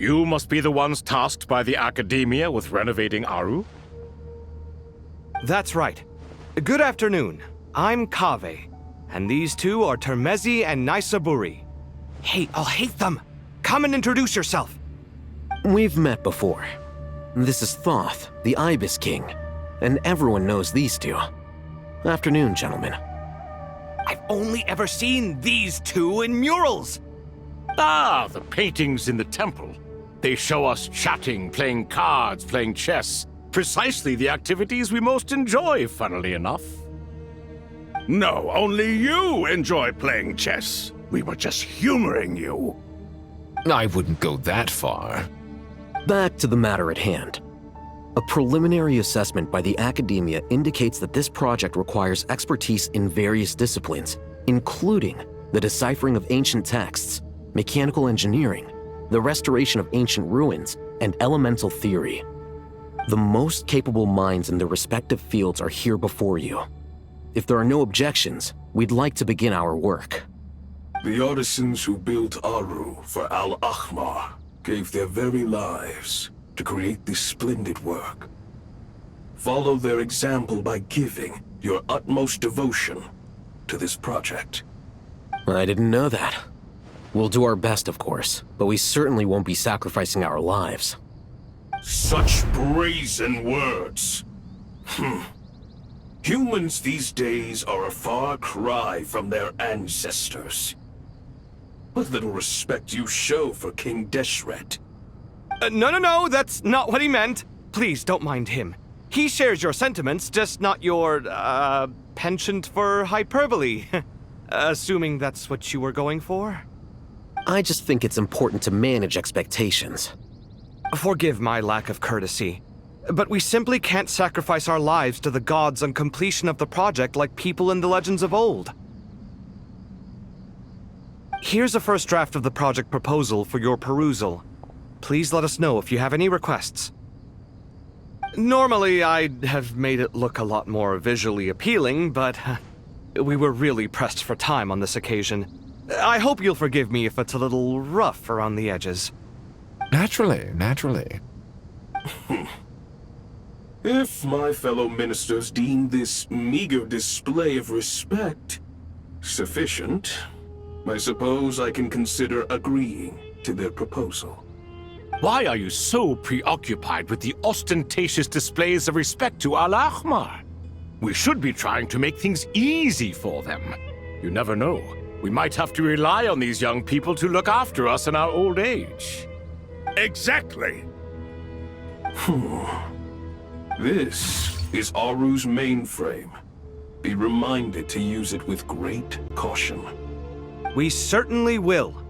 You must be the ones tasked by the Academia with renovating Aru? That's right. Good afternoon. I'm Kaveh, and these two are Termezi and Naisaburi. Hey, I'll hate them! Come and introduce yourself! We've met before. This is Thoth, the Ibis King, and everyone knows these two. Afternoon, gentlemen. I've only ever seen these two in murals! Ah, the paintings in the temple. They show us chatting, playing cards, playing chess. Precisely the activities we most enjoy, funnily enough. No, only you enjoy playing chess. We were just humoring you. I wouldn't go that far. Back to the matter at hand. A preliminary assessment by the Academia indicates that this project requires expertise in various disciplines, including the deciphering of ancient texts, mechanical engineering, the restoration of ancient ruins, and elemental theory. The most capable minds in their respective fields are here before you. If there are no objections, we'd like to begin our work. The artisans who built Aru for Al-Ahmar gave their very lives to create this splendid work. Follow their example by giving your utmost devotion to this project. I didn't know that. We'll do our best, of course, but we certainly won't be sacrificing our lives. Such brazen words. Humans these days are a far cry from their ancestors. What little respect you show for King Deshret. No, that's not what he meant. Please, don't mind him. He shares your sentiments, just not your, penchant for hyperbole. Assuming that's what you were going for? I just think it's important to manage expectations. Forgive my lack of courtesy, but we simply can't sacrifice our lives to the gods on completion of the project like people in the legends of old. Here's a first draft of the project proposal for your perusal. Please let us know if you have any requests. Normally, I'd have made it look a lot more visually appealing, but we were really pressed for time on this occasion. I hope you'll forgive me if it's a little rough around the edges. Naturally. If my fellow ministers deem this meager display of respect sufficient, I suppose I can consider agreeing to their proposal. Why are you so preoccupied with the ostentatious displays of respect to Al-Ahmar? We should be trying to make things easy for them. You never know. We might have to rely on these young people to look after us in our old age. Exactly. This is Aru's mainframe. Be reminded to use it with great caution. We certainly will.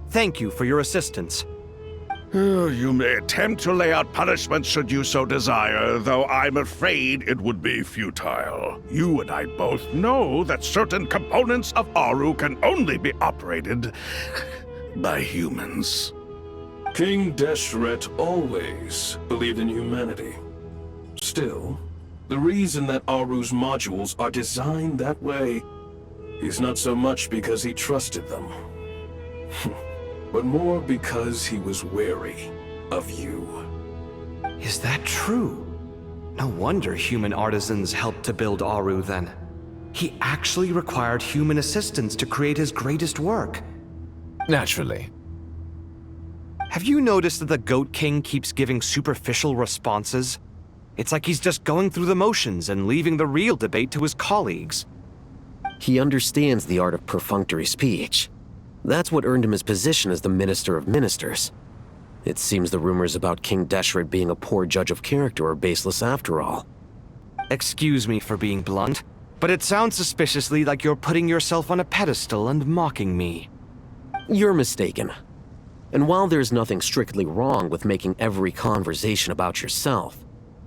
Thank you for your assistance. You may attempt to lay out punishment should you so desire, though I'm afraid it would be futile. You and I both know that certain components of Aru can only be operated by humans. King Deshret always believed in humanity. Still, the reason that Aru's modules are designed that way is not so much because he trusted them, but more because he was wary of you. Is that true? No wonder human artisans helped to build Aru then. He actually required human assistance to create his greatest work. Naturally. Have you noticed that the Goat King keeps giving superficial responses? It's like he's just going through the motions and leaving the real debate to his colleagues. He understands the art of perfunctory speech. That's what earned him his position as the Minister of Ministers. It seems the rumors about King Deshret being a poor judge of character are baseless after all. Excuse me for being blunt, but it sounds suspiciously like you're putting yourself on a pedestal and mocking me. You're mistaken. And while there's nothing strictly wrong with making every conversation about yourself,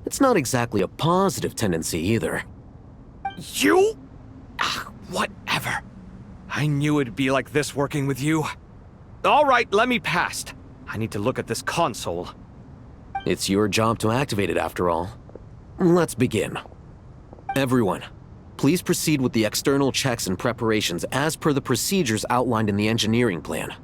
it's not exactly a positive tendency either. You? Whatever. I knew it'd be like this working with you. All right, let me past. I need to look at this console. It's your job to activate it after all. Let's begin. Everyone, please proceed with the external checks and preparations as per the procedures outlined in the engineering plan.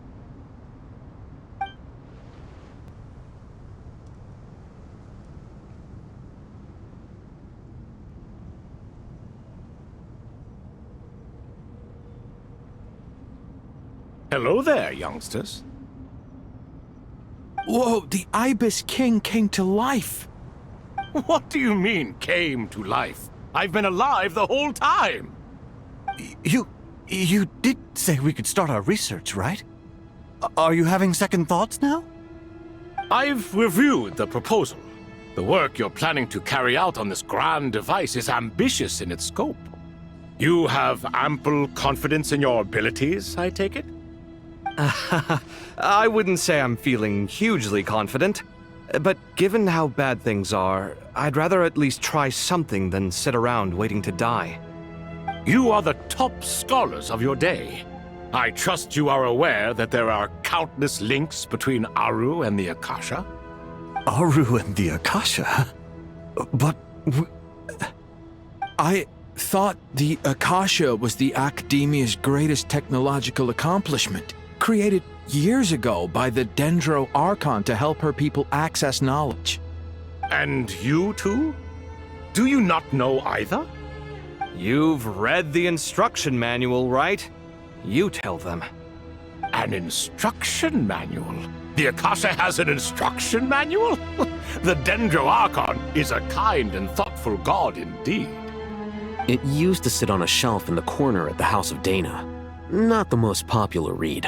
Hello there, youngsters. Whoa, the Ibis King came to life. What do you mean, came to life? I've been alive the whole time! You did say we could start our research, right? Are you having second thoughts now? I've reviewed the proposal. The work you're planning to carry out on this grand device is ambitious in its scope. You have ample confidence in your abilities, I take it? I wouldn't say I'm feeling hugely confident, but given how bad things are, I'd rather at least try something than sit around waiting to die. You are the top scholars of your day. I trust you are aware that there are countless links between Aru and the Akasha? Aru and the Akasha? But I thought the Akasha was the Academia's greatest technological accomplishment, created years ago by the Dendro Archon to help her people access knowledge. And you too? Do you not know either? You've read the instruction manual, right? You tell them. An instruction manual? The Akasha has an instruction manual? The Dendro Archon is a kind and thoughtful god indeed. It used to sit on a shelf in the corner at the House of Dana. Not the most popular read.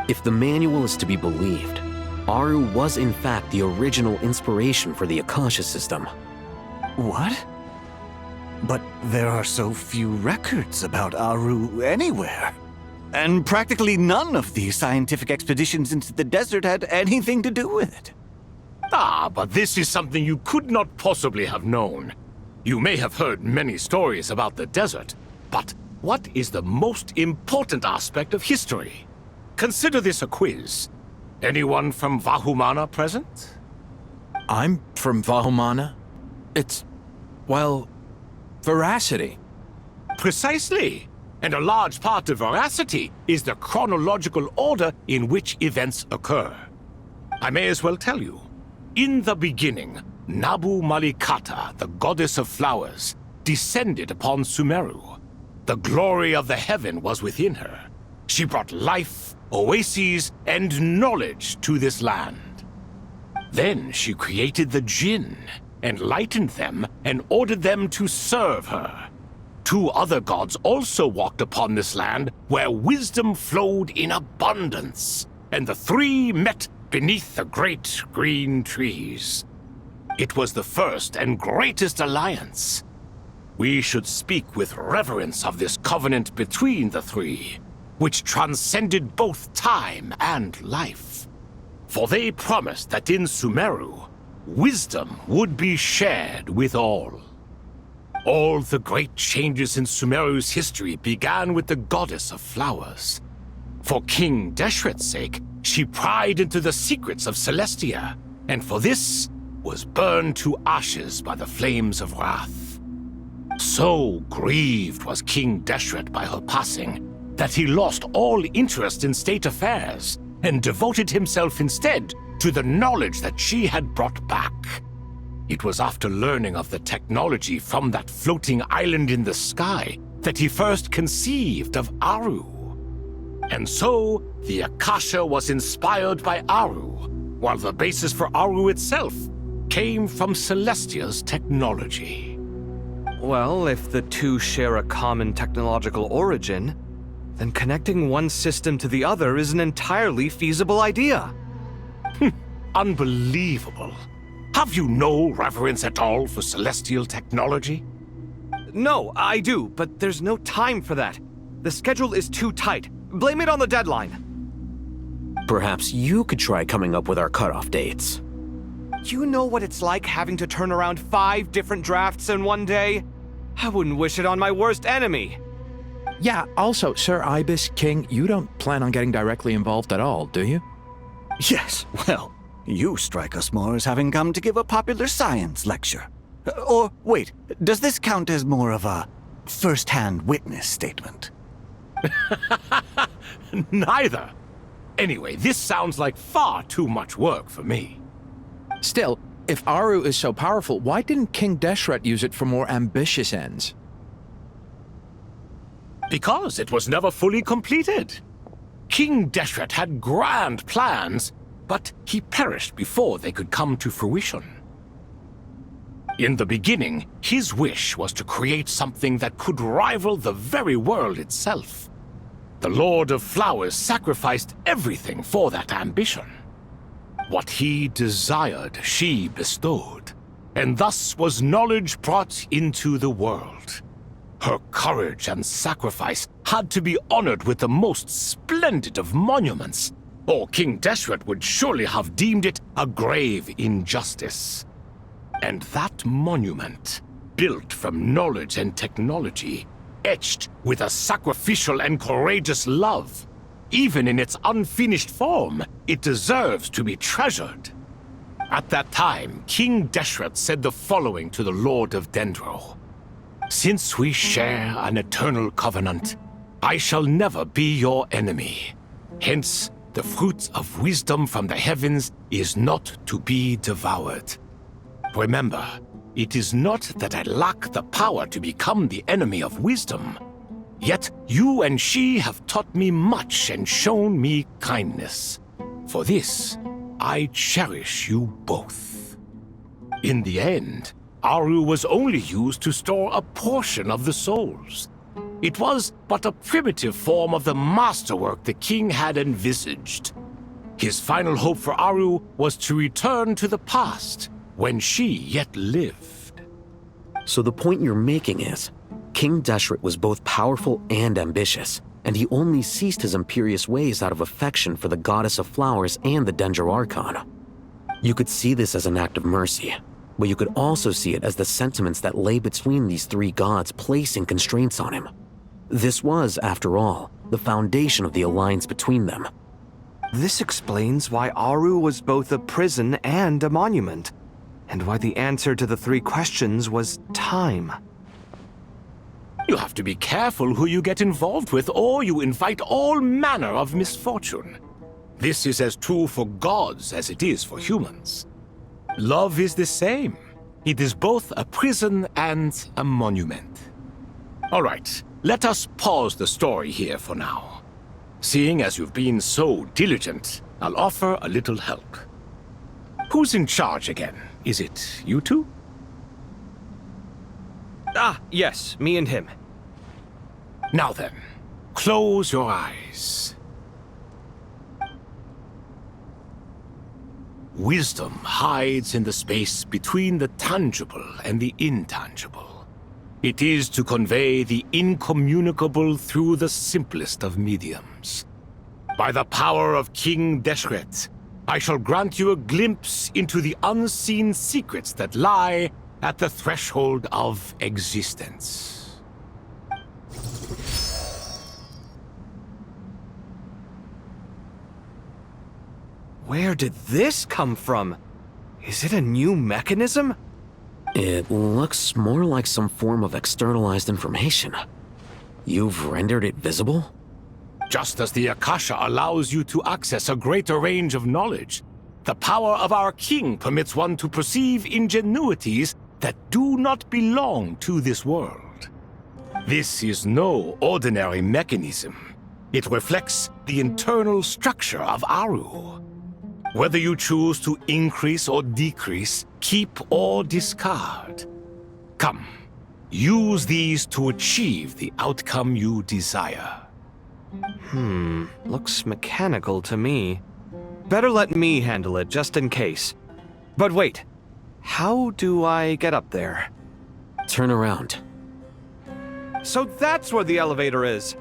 If the manual is to be believed, Aru was in fact the original inspiration for the Akasha system. what? But there are so few records about Aru anywhere. And practically none of these scientific expeditions into the desert had anything to do with it. Ah, but this is something you could not possibly have known. You may have heard many stories about the desert, but what is the most important aspect of history? Consider this a quiz. Anyone from Vahumana present? I'm from Vahumana. It's, well, veracity. Precisely. And a large part of veracity is the chronological order in which events occur. I may as well tell you. In the beginning, Nabu Malikata, the goddess of flowers, descended upon Sumeru. The glory of the heaven was within her. She brought life, oases, and knowledge to this land. Then she created the Jinn, enlightened them, and ordered them to serve her. Two other gods also walked upon this land where wisdom flowed in abundance, and the three met beneath the great green trees. It was the first and greatest alliance. We should speak with reverence of this covenant between the three, which transcended both time and life. For they promised that in Sumeru, wisdom would be shared with all. All the great changes in Sumeru's history began with the goddess of flowers. For King Deshret's sake, she pried into the secrets of Celestia, and for this was burned to ashes by the flames of wrath. So grieved was King Deshret by her passing that he lost all interest in state affairs and devoted himself instead to the knowledge that she had brought back. It was after learning of the technology from that floating island in the sky that he first conceived of Aru. And so, the Akasha was inspired by Aru, while the basis for Aru itself came from Celestia's technology. Well, if the two share a common technological origin, then connecting one system to the other is an entirely feasible idea. Unbelievable. Have you no reverence at all for celestial technology? No, I do, but there's no time for that. The schedule is too tight. Blame it on the deadline. Perhaps you could try coming up with our cutoff dates. You know what it's like having to turn around 5 different drafts in one day? I wouldn't wish it on my worst enemy. Yeah, also, Sir Ibis King, you don't plan on getting directly involved at all, do you? Yes, well, you strike us more as having come to give a popular science lecture. Or, wait, does this count as more of a first-hand witness statement? Neither. Anyway, this sounds like far too much work for me. Still, if Aru is so powerful, why didn't King Deshret use it for more ambitious ends? Because it was never fully completed. King Deshret had grand plans, but he perished before they could come to fruition. In the beginning, his wish was to create something that could rival the very world itself. The Lord of Flowers sacrificed everything for that ambition. What he desired, she bestowed, and thus was knowledge brought into the world. Her courage and sacrifice had to be honored with the most splendid of monuments, or King Deshret would surely have deemed it a grave injustice. And that monument, built from knowledge and technology, etched with a sacrificial and courageous love, even in its unfinished form, it deserves to be treasured. At that time, King Deshret said the following to the Lord of Dendro. Since we share an eternal covenant, I shall never be your enemy. Hence, the fruit of wisdom from the heavens is not to be devoured. Remember, it is not that I lack the power to become the enemy of wisdom. Yet you and she have taught me much and shown me kindness. For this, I cherish you both. In the end, Aru was only used to store a portion of the souls. It was but a primitive form of the masterwork the king had envisaged. His final hope for Aru was to return to the past, when she yet lived. So the point you're making is, King Deshret was both powerful and ambitious, and he only ceased his imperious ways out of affection for the Goddess of Flowers and the Dendro Archon. You could see this as an act of mercy, but you could also see it as the sentiments that lay between these three gods placing constraints on him. This was, after all, the foundation of the alliance between them. This explains why Aru was both a prison and a monument, and why the answer to the three questions was time. You have to be careful who you get involved with, or you invite all manner of misfortune. This is as true for gods as it is for humans. Love is the same. It is both a prison and a monument. All right, let us pause the story here for now. Seeing as you've been so diligent, I'll offer a little help. Who's in charge again? Is it you two? Ah, yes, me and him. Now then, close your eyes. Wisdom hides in the space between the tangible and the intangible. It is to convey the incommunicable through the simplest of mediums. By the power of King Deshret, I shall grant you a glimpse into the unseen secrets that lie at the threshold of existence. Where did this come from? Is it a new mechanism? It looks more like some form of externalized information. You've rendered it visible? Just as the Akasha allows you to access a greater range of knowledge, the power of our king permits one to perceive ingenuities that do not belong to this world. This is no ordinary mechanism. It reflects the internal structure of Aru. Whether you choose to increase or decrease, keep or discard. Come, use these to achieve the outcome you desire. Looks mechanical to me. Better let me handle it, just in case. But wait, how do I get up there? Turn around. So that's where the elevator is.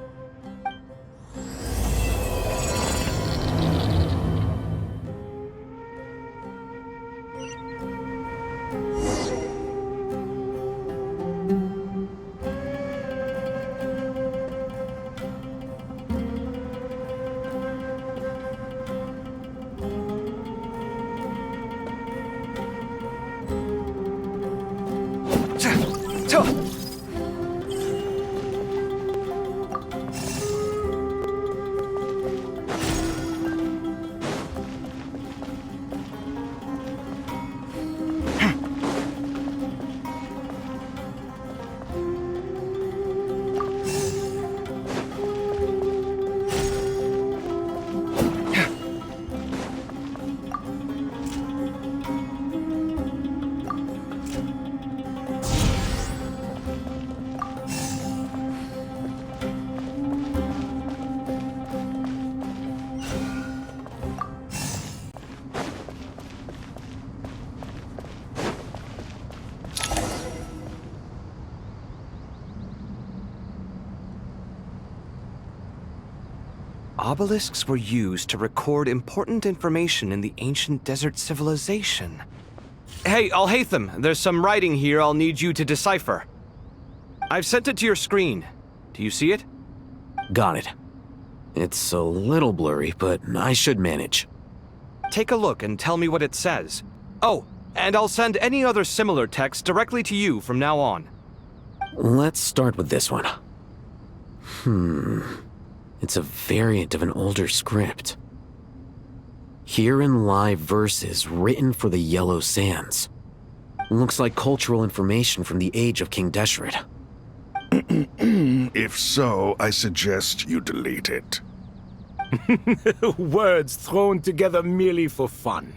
Obelisks were used to record important information in the ancient desert civilization. Hey, Al-Haytham, there's some writing here I'll need you to decipher. I've sent it to your screen. Do you see it? Got it. It's a little blurry, but I should manage. Take a look and tell me what it says. Oh, and I'll send any other similar text directly to you from now on. Let's start with this one. It's a variant of an older script. Herein lie verses written for the Yellow Sands. Looks like cultural information from the age of King Deshret. If so, I suggest you delete it. Words thrown together merely for fun.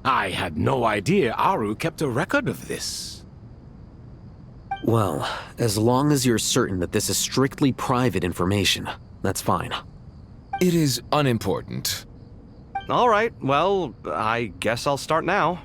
I had no idea Aru kept a record of this. Well, as long as you're certain that this is strictly private information, that's fine. It is unimportant. All right, well, I guess I'll start now.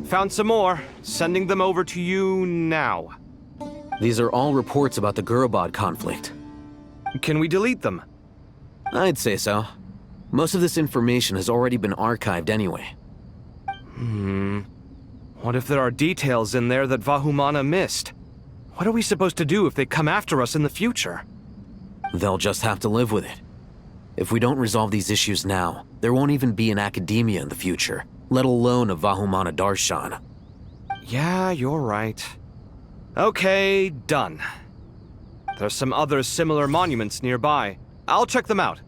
Found some more. Sending them over to you now. These are all reports about the Gurubad conflict. Can we delete them? I'd say so. Most of this information has already been archived anyway. What if there are details in there that Vahumana missed? What are we supposed to do if they come after us in the future? They'll just have to live with it. If we don't resolve these issues now, there won't even be an academia in the future, let alone a Vahumana Darshan. Yeah, you're right. Okay, done. There's some other similar monuments nearby. I'll check them out.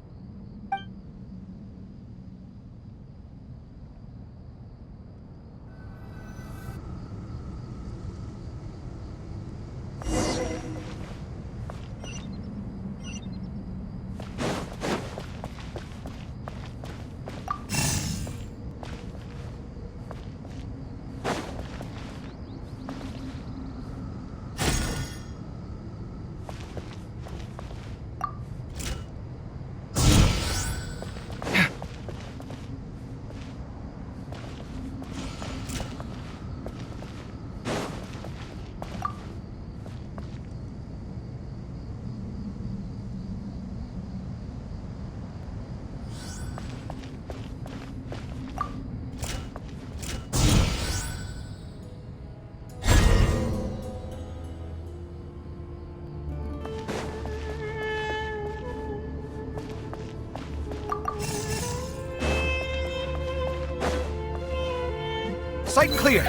Site clear.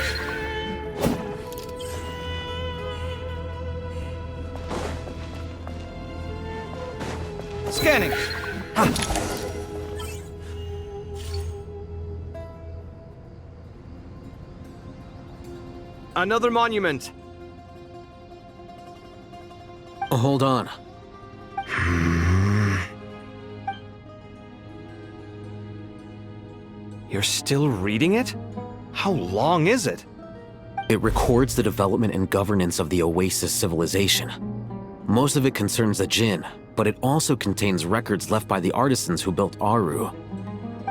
Scanning. Another monument. Hold on. You're still reading it? How long is it? It records the development and governance of the Oasis civilization. Most of it concerns the Jinn, but it also contains records left by the artisans who built Aru.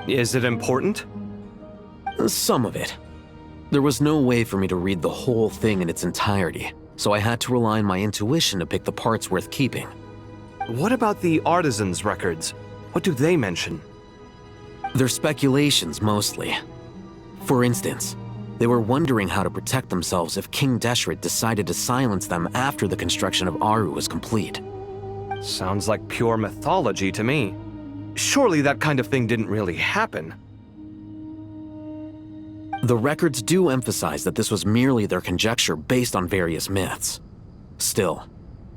Is it important? Some of it. There was no way for me to read the whole thing in its entirety, so I had to rely on my intuition to pick the parts worth keeping. What about the artisans' records? What do they mention? They're speculations, mostly. For instance, they were wondering how to protect themselves if King Deshret decided to silence them after the construction of Aru was complete. Sounds like pure mythology to me. Surely that kind of thing didn't really happen. The records do emphasize that this was merely their conjecture based on various myths. Still,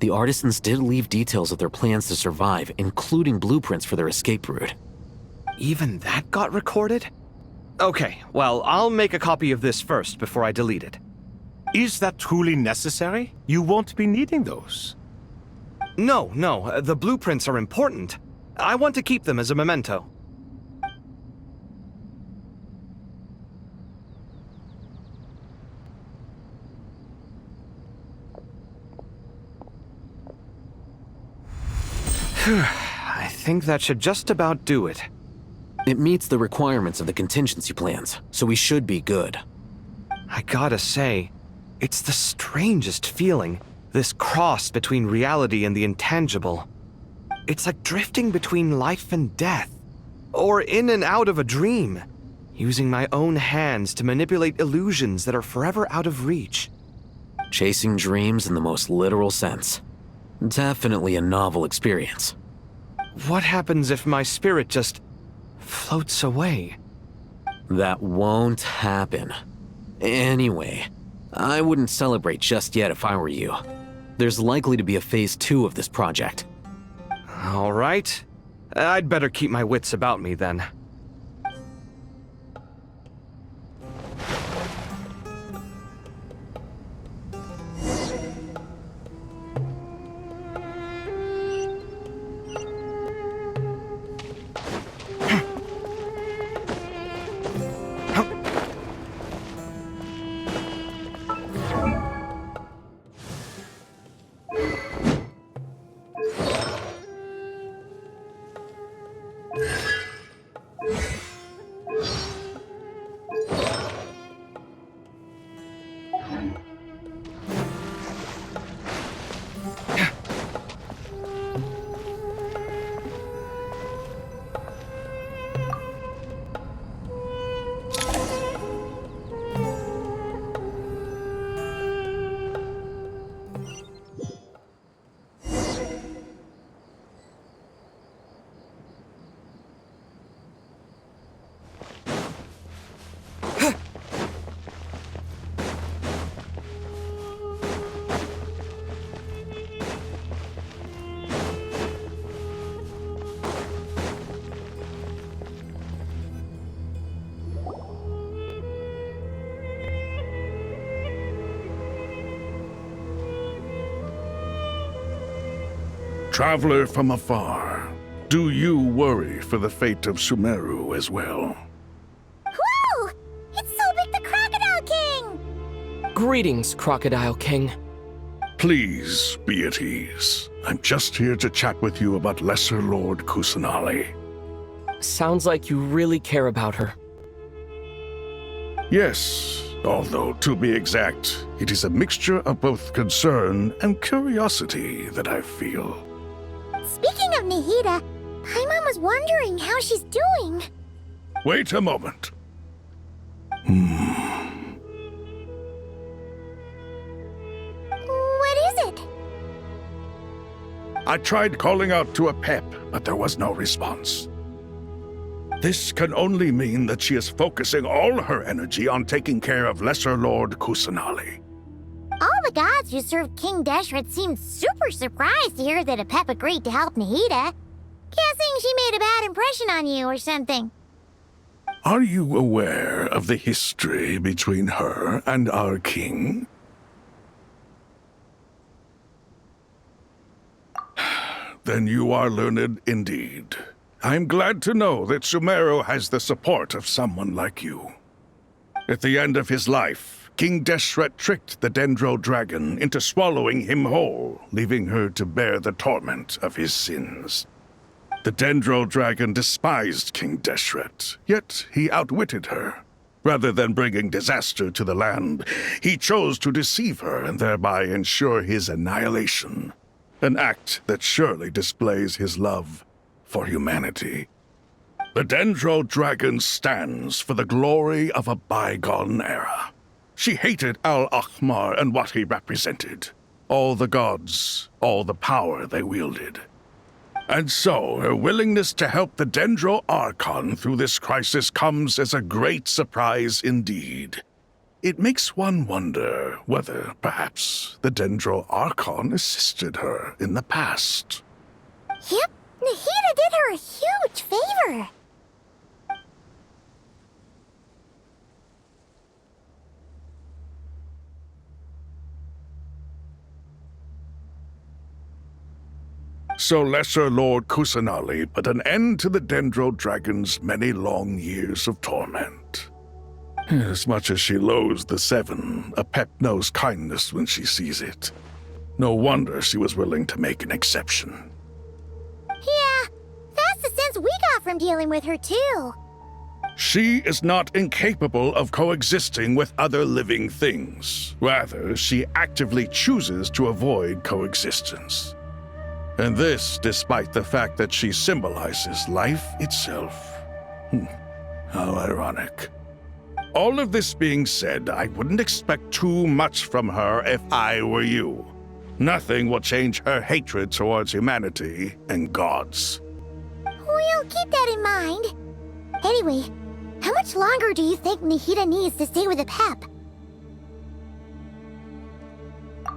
the artisans did leave details of their plans to survive, including blueprints for their escape route. Even that got recorded? Okay, well, I'll make a copy of this first before I delete it. Is that truly necessary? You won't be needing those. No, the blueprints are important. I want to keep them as a memento. I think that should just about do it. It meets the requirements of the contingency plans, so we should be good. I gotta say, it's the strangest feeling, this cross between reality and the intangible. It's like drifting between life and death, or in and out of a dream, using my own hands to manipulate illusions that are forever out of reach. Chasing dreams in the most literal sense. Definitely a novel experience. What happens if my spirit just floats away? That won't happen. Anyway, I wouldn't celebrate just yet if I were you. There's likely to be a phase 2 of this project. All right. I'd better keep my wits about me then. Traveler from afar, do you worry for the fate of Sumeru as well? Whoa! It's Sobek the Crocodile King! Greetings, Crocodile King. Please be at ease. I'm just here to chat with you about Lesser Lord Kusanali. Sounds like you really care about her. Yes, although to be exact, it is a mixture of both concern and curiosity that I feel. Speaking of Nihida, Paimon was wondering how she's doing. Wait a moment. What is it? I tried calling out to Apep, but there was no response. This can only mean that she is focusing all her energy on taking care of Lesser Lord Kusanali. All the gods who served King Deshret seemed super surprised to hear that Apep agreed to help Nihida. Guessing she made a bad impression on you or something. Are you aware of the history between her and our king? Then you are learned indeed. I'm glad to know that Sumeru has the support of someone like you. At the end of his life, King Deshret tricked the Dendro Dragon into swallowing him whole, leaving her to bear the torment of his sins. The Dendro Dragon despised King Deshret, yet he outwitted her. Rather than bringing disaster to the land, he chose to deceive her and thereby ensure his annihilation. An act that surely displays his love for humanity. The Dendro Dragon stands for the glory of a bygone era. She hated Al-Ahmar and what he represented. All the gods, all the power they wielded. And so, her willingness to help the Dendro Archon through this crisis comes as a great surprise indeed. It makes one wonder whether, perhaps, the Dendro Archon assisted her in the past. Yep, Nahida did her a huge favor. So Lesser Lord Kusanali put an end to the Dendro Dragon's many long years of torment. As much as she loathes the Seven, Apep knows kindness when she sees it. No wonder she was willing to make an exception. Yeah, that's the sense we got from dealing with her, too. She is not incapable of coexisting with other living things. Rather, she actively chooses to avoid coexistence. And this despite the fact that she symbolizes life itself. How ironic. All of this being said, I wouldn't expect too much from her if I were you. Nothing will change her hatred towards humanity and gods. We'll keep that in mind. Anyway, how much longer do you think Nahida needs to stay with Apep?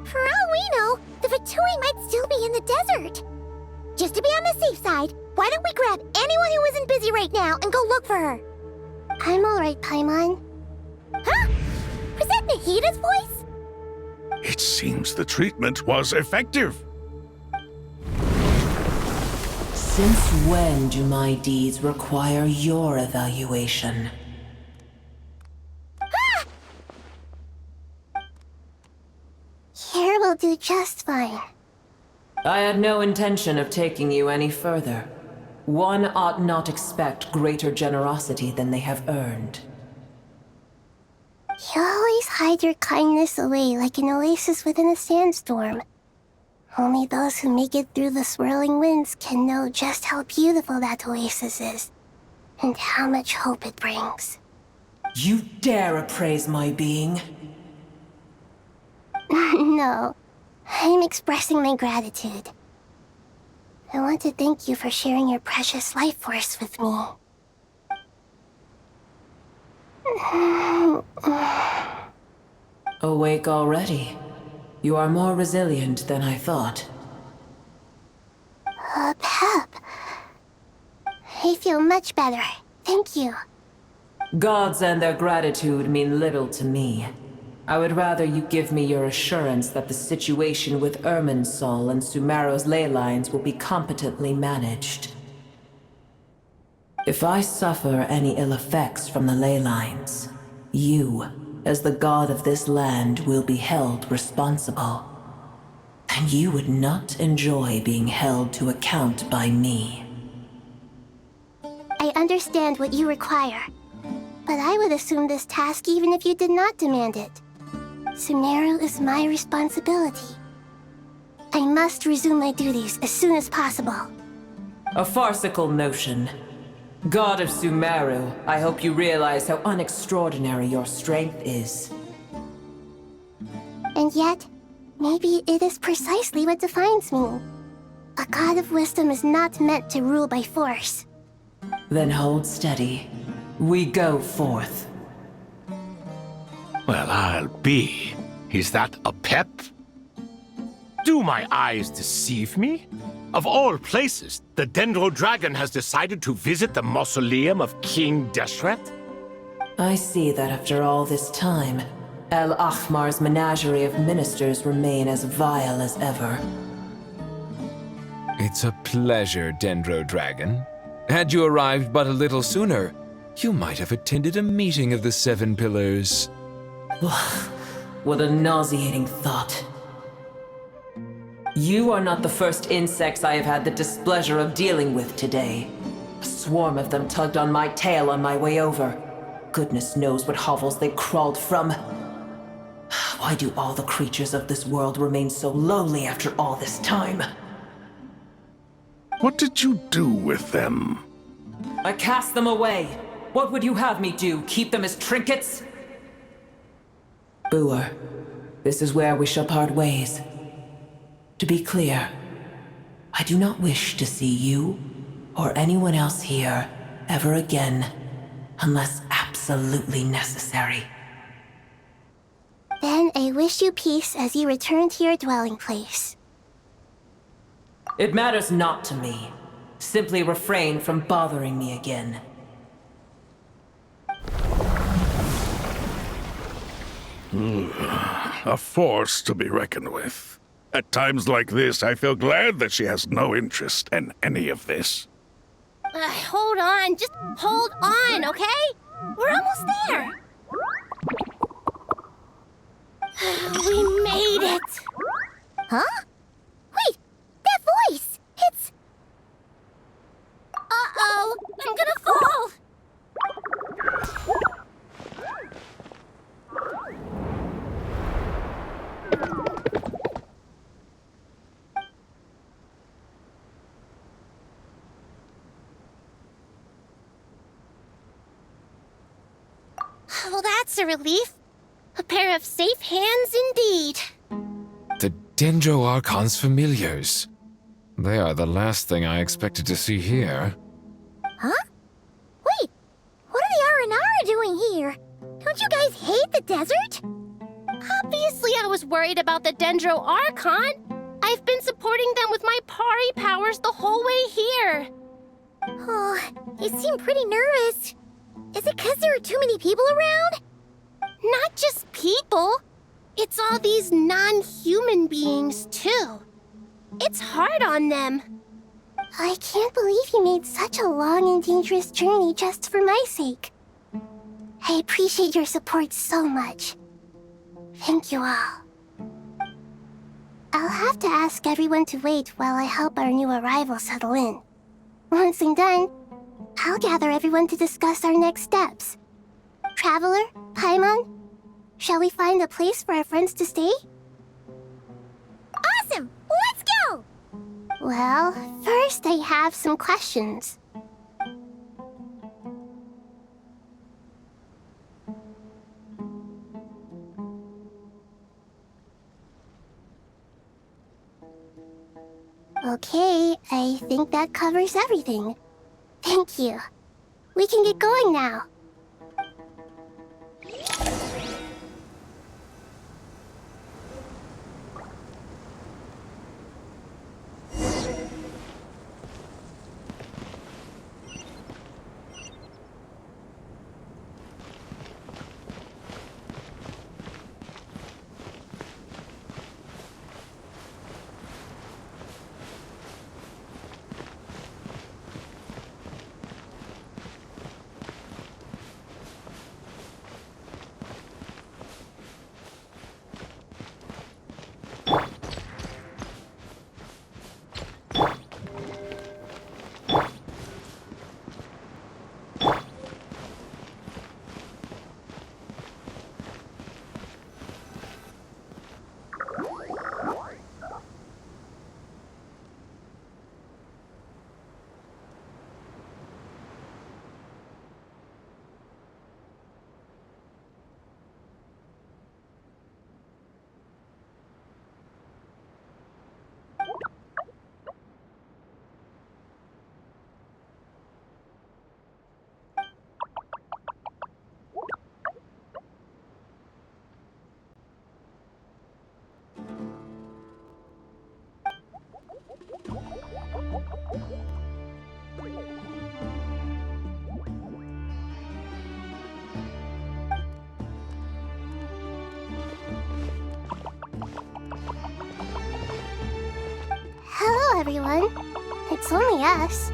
For all we know, the Fatui might still be in the desert. Just to be on the safe side, why don't we grab anyone who isn't busy right now and go look for her? I'm alright, Paimon. Huh? Was that Nahida's voice? It seems the treatment was effective. Since when do my deeds require your evaluation? Here will do just fine. I had no intention of taking you any further. One ought not expect greater generosity than they have earned. You always hide your kindness away like an oasis within a sandstorm. Only those who make it through the swirling winds can know just how beautiful that oasis is, and how much hope it brings. You dare appraise my being? No, I'm expressing my gratitude. I want to thank you for sharing your precious life force with me. Awake already? You are more resilient than I thought. Pep. I feel much better. Thank you. Gods and their gratitude mean little to me. I would rather you give me your assurance that the situation with Irminsul and Sumeru's ley lines will be competently managed. If I suffer any ill effects from the ley lines, you, as the god of this land, will be held responsible. And you would not enjoy being held to account by me. I understand what you require, but I would assume this task even if you did not demand it. Sumeru is my responsibility. I must resume my duties as soon as possible. A farcical notion. God of Sumeru, I hope you realize how unextraordinary your strength is. And yet, maybe it is precisely what defines me. A god of wisdom is not meant to rule by force. Then hold steady. We go forth. Well, I'll be. Is that a pep? Do my eyes deceive me? Of all places, the Dendro Dragon has decided to visit the mausoleum of King Deshret? I see that after all this time, Al-Ahmar's menagerie of ministers remain as vile as ever. It's a pleasure, Dendro Dragon. Had you arrived but a little sooner, you might have attended a meeting of the Seven Pillars. What a nauseating thought. You are not the first insects I have had the displeasure of dealing with today. A swarm of them tugged on my tail on my way over. Goodness knows what hovels they crawled from. Why do all the creatures of this world remain so lowly after all this time? What did you do with them? I cast them away. What would you have me do? Keep them as trinkets? Boer, this is where we shall part ways. To be clear, I do not wish to see you or anyone else here ever again, unless absolutely necessary. Then I wish you peace as you return to your dwelling place. It matters not to me. Simply refrain from bothering me again. A force to be reckoned with. At times like this, I feel glad that she has no interest in any of this. Hold on, just hold on, okay? We're almost there. We made it. Huh? Wait, that voice! It's... Uh-oh, I'm gonna fall! Well, that's a relief. A pair of safe hands indeed. The Dendro Archon's familiars. They are the last thing I expected to see here. Huh? Wait, what are the Aranara doing here? Don't you guys hate the desert? Obviously I was worried about the Dendro Archon. I've been supporting them with my Pari powers the whole way here. Oh, you seem pretty nervous. Is it because there are too many people around? Not just people. It's all these non-human beings, too. It's hard on them. I can't believe you made such a long and dangerous journey just for my sake. I appreciate your support so much. Thank you all. I'll have to ask everyone to wait while I help our new arrival settle in. Once I'm done, I'll gather everyone to discuss our next steps. Traveler, Paimon, shall we find a place for our friends to stay? Awesome! Let's go! Well, first I have some questions. Okay, I think that covers everything. Thank you. We can get going now. Hello, everyone. It's only us.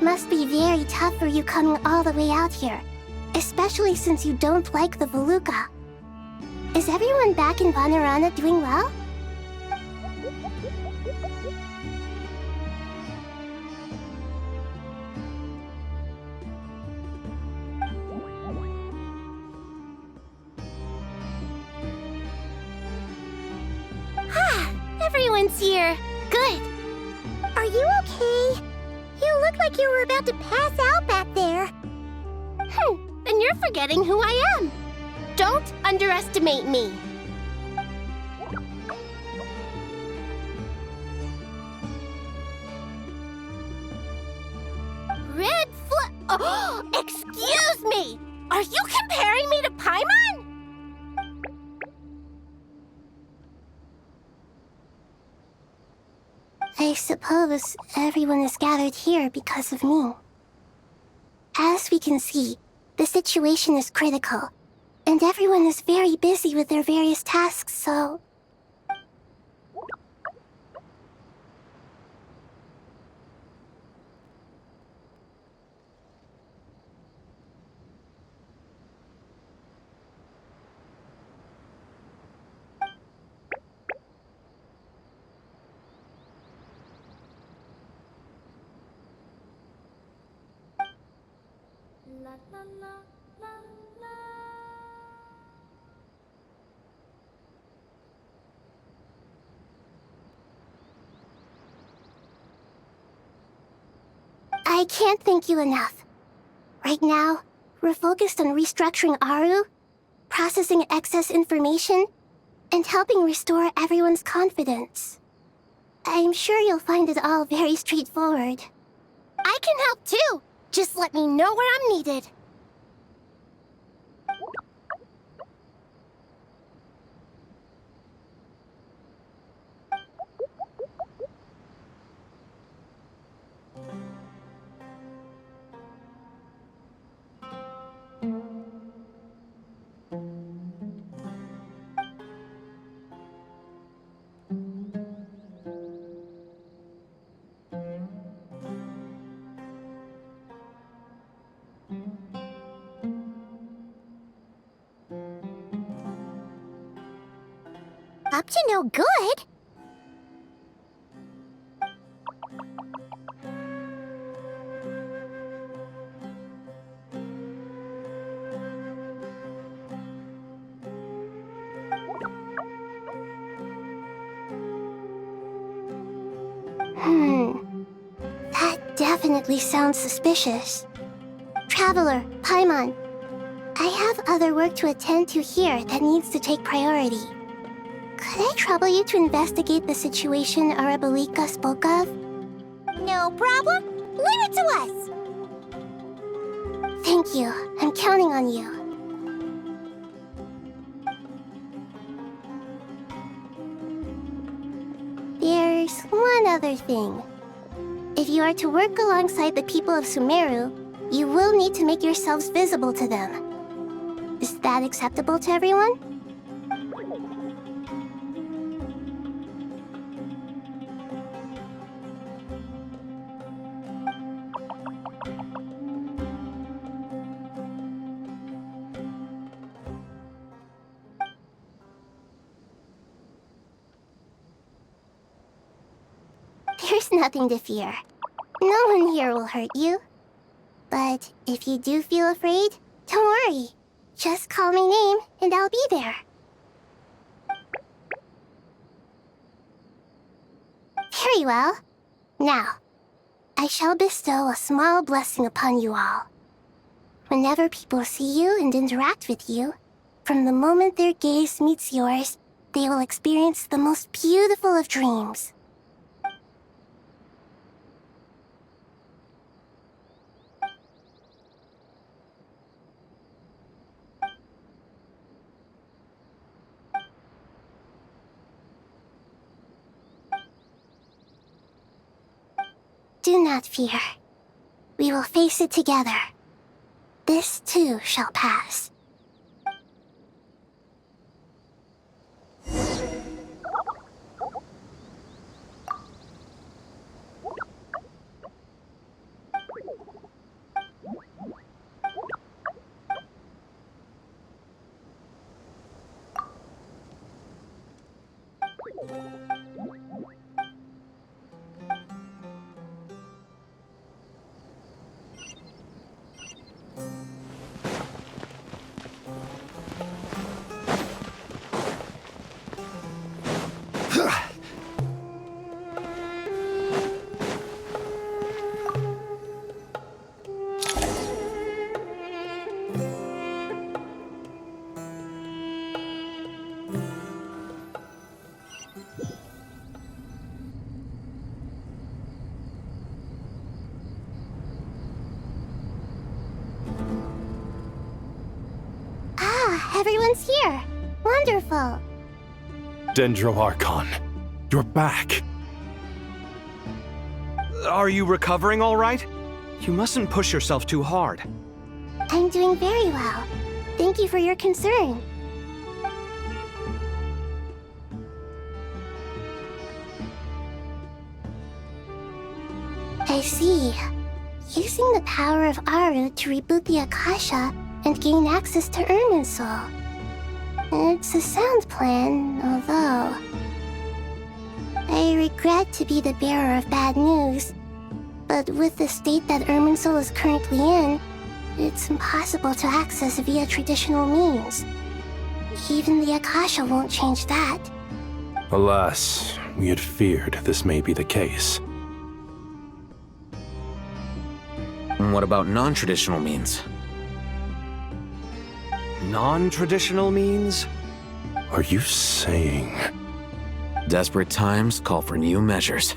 must be very tough for you coming all the way out here, especially since you don't like the Voluka. Is everyone back in Vanarana doing well? Everyone's here. Good. Are you okay? You look like you were about to pass out back there. Then you're forgetting who I am. Don't underestimate me. Red flag. Oh, excuse me. Are you comparing me to Paimon? I suppose everyone is gathered here because of me. As we can see, the situation is critical, and everyone is very busy with their various tasks, so... I can't thank you enough. Right now, we're focused on restructuring Aru, processing excess information, and helping restore everyone's confidence. I'm sure you'll find it all very straightforward. I can help too! Just let me know where I'm needed. Up to no good? That definitely sounds suspicious. Traveler, Paimon, I have other work to attend to here that needs to take priority. Could I trouble you to investigate the situation Arabalika spoke of? No problem. Leave it to us! Thank you. I'm counting on you. There's one other thing. If you are to work alongside the people of Sumeru, you will need to make yourselves visible to them. Is that acceptable to everyone? There's nothing to fear. No one here will hurt you. But if you do feel afraid, don't worry. Just call my name and I'll be there. Very well. Now, I shall bestow a small blessing upon you all. Whenever people see you and interact with you, from the moment their gaze meets yours, they will experience the most beautiful of dreams. Do not fear. We will face it together. This too shall pass. Everyone's here. Wonderful. Dendro Archon, you're back. Are you recovering all right? You mustn't push yourself too hard. I'm doing very well. Thank you for your concern. I see. Using the power of Aru to reboot the Akasha and gain access to Irminsul. It's a sound plan, although... I regret to be the bearer of bad news, but with the state that Irminsul is currently in, it's impossible to access via traditional means. Even the Akasha won't change that. Alas, we had feared this may be the case. And what about non-traditional means? Non-traditional means? Are you saying... Desperate times call for new measures.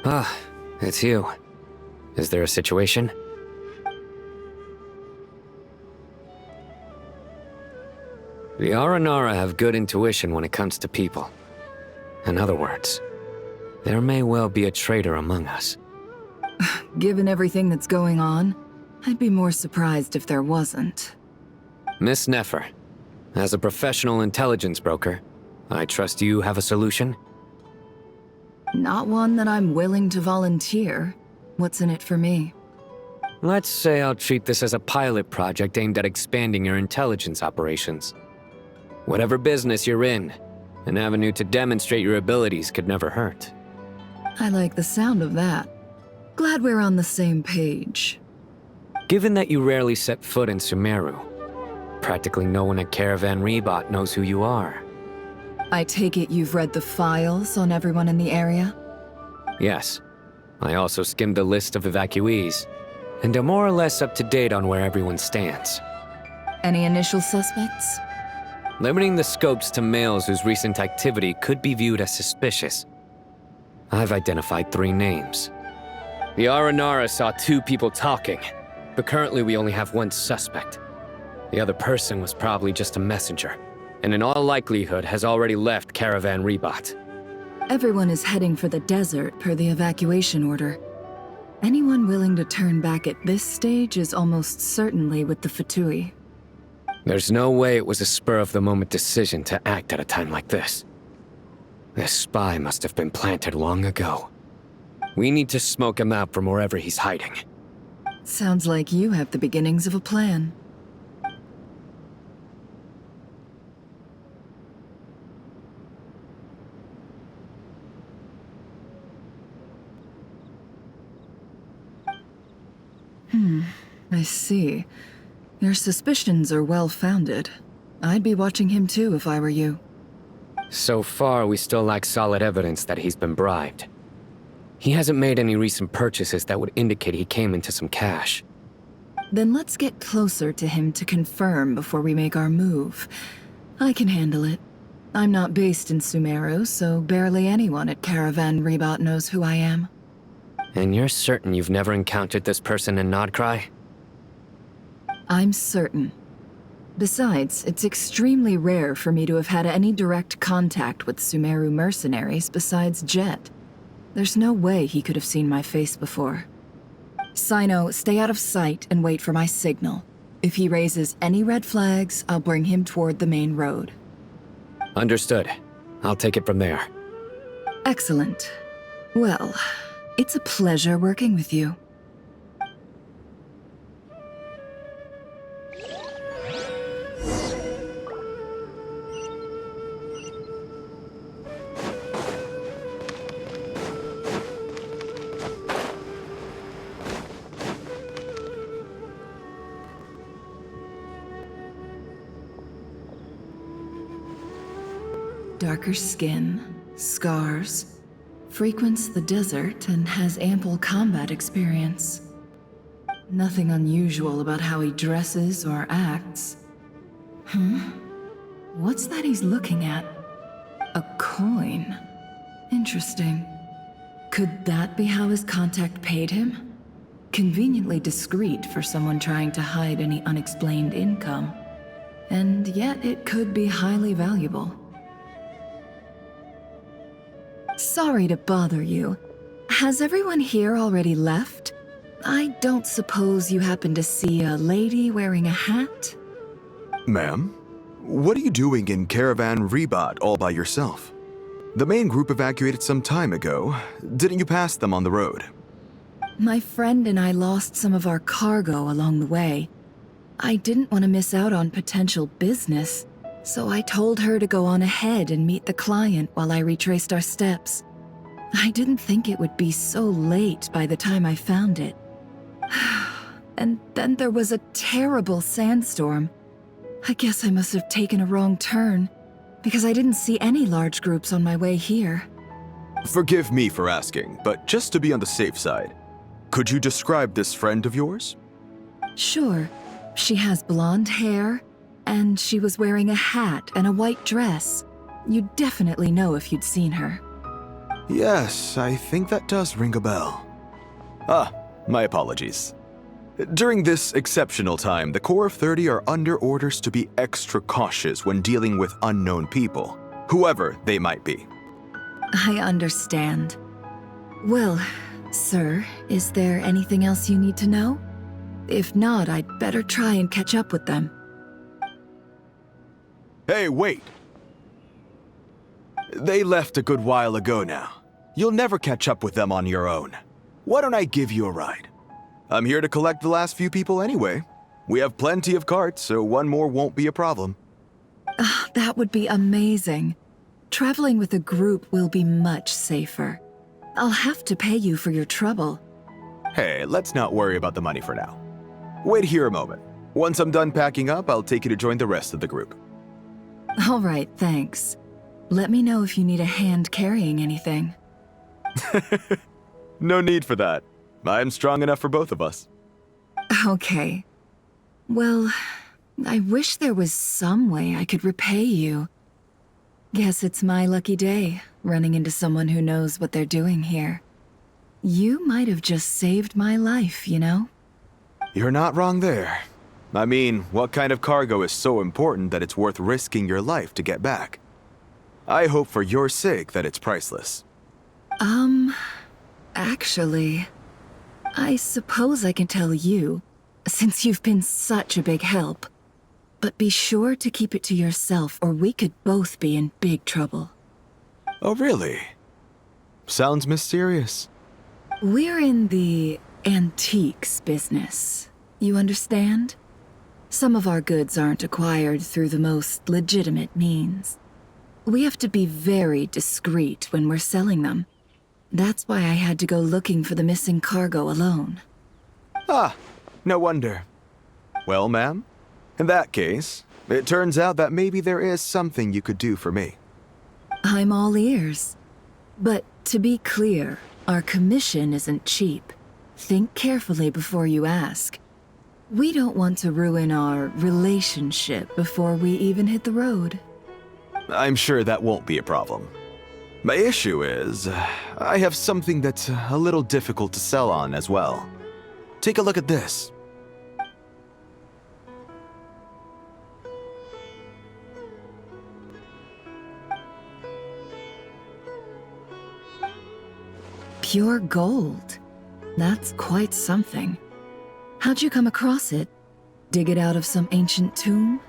Ah, it's you. Is there a situation? The Aranara have good intuition when it comes to people. In other words, there may well be a traitor among us. Given everything that's going on, I'd be more surprised if there wasn't. Miss Nefer, as a professional intelligence broker, I trust you have a solution? Not one that I'm willing to volunteer. What's in it for me? Let's say I'll treat this as a pilot project aimed at expanding your intelligence operations. Whatever business you're in, an avenue to demonstrate your abilities could never hurt. I like the sound of that. Glad we're on the same page. Given that you rarely set foot in Sumeru, practically no one at Caravan Rebot knows who you are. I take it you've read the files on everyone in the area? Yes. I also skimmed the list of evacuees, and am more or less up to date on where everyone stands. Any initial suspects? Limiting the scopes to males whose recent activity could be viewed as suspicious. I've identified 3 names. The Aranara saw 2 people talking, but currently we only have 1 suspect. The other person was probably just a messenger, and in all likelihood has already left Caravan Rebot. Everyone is heading for the desert per the evacuation order. Anyone willing to turn back at this stage is almost certainly with the Fatui. There's no way it was a spur-of-the-moment decision to act at a time like this. This spy must have been planted long ago. We need to smoke him out from wherever he's hiding. Sounds like you have the beginnings of a plan. I see. Your suspicions are well-founded. I'd be watching him too if I were you. So far, we still lack solid evidence that he's been bribed. He hasn't made any recent purchases that would indicate he came into some cash. Then let's get closer to him to confirm before we make our move. I can handle it. I'm not based in Sumeru, so barely anyone at Caravan Rebot knows who I am. And you're certain you've never encountered this person in Nodcry? I'm certain. Besides, it's extremely rare for me to have had any direct contact with Sumeru mercenaries besides Jet. There's no way he could have seen my face before. Sino, stay out of sight and wait for my signal. If he raises any red flags, I'll bring him toward the main road. Understood. I'll take it from there. Excellent. Well, it's a pleasure working with you. Darker skin, scars, frequents the desert, and has ample combat experience. Nothing unusual about how he dresses or acts. What's that he's looking at? A coin. Interesting. Could that be how his contact paid him? Conveniently discreet for someone trying to hide any unexplained income. And yet it could be highly valuable. Sorry to bother you. Has everyone here already left? I don't suppose you happen to see a lady wearing a hat? Ma'am, what are you doing in Caravan Rebat all by yourself? The main group evacuated some time ago. Didn't you pass them on the road? My friend and I lost some of our cargo along the way. I didn't want to miss out on potential business, so I told her to go on ahead and meet the client while I retraced our steps. I didn't think it would be so late by the time I found it. And then there was a terrible sandstorm. I guess I must have taken a wrong turn, because I didn't see any large groups on my way here. Forgive me for asking, but just to be on the safe side, could you describe this friend of yours? Sure. She has blonde hair, and she was wearing a hat and a white dress. You'd definitely know if you'd seen her. Yes, I think that does ring a bell. Ah, my apologies. During this exceptional time, the Core of 30 are under orders to be extra cautious when dealing with unknown people, whoever they might be. I understand. Well, sir, is there anything else you need to know? If not, I'd better try and catch up with them. Hey, wait! They left a good while ago now. You'll never catch up with them on your own. Why don't I give you a ride? I'm here to collect the last few people anyway. We have plenty of carts, so one more won't be a problem. That would be amazing. Traveling with a group will be much safer. I'll have to pay you for your trouble. Hey, let's not worry about the money for now. Wait here a moment. Once I'm done packing up, I'll take you to join the rest of the group. All right, thanks. Let me know if you need a hand carrying anything. No need for that. I'm strong enough for both of us. Okay. Well, I wish there was some way I could repay you. Guess it's my lucky day, running into someone who knows what they're doing here. You might have just saved my life, you know? You're not wrong there. I mean, what kind of cargo is so important that it's worth risking your life to get back? I hope for your sake that it's priceless. Actually, I suppose I can tell you, since you've been such a big help. But be sure to keep it to yourself, or we could both be in big trouble. Oh, really? Sounds mysterious. We're in the antiques business. You understand? Some of our goods aren't acquired through the most legitimate means. We have to be very discreet when we're selling them. That's why I had to go looking for the missing cargo alone. Ah, no wonder. Well, ma'am, in that case, it turns out that maybe there is something you could do for me. I'm all ears. But to be clear, our commission isn't cheap. Think carefully before you ask. We don't want to ruin our relationship before we even hit the road. I'm sure that won't be a problem. My issue is, I have something that's a little difficult to sell on as well. Take a look at this. Pure gold. That's quite something. How'd you come across it? Dig it out of some ancient tomb?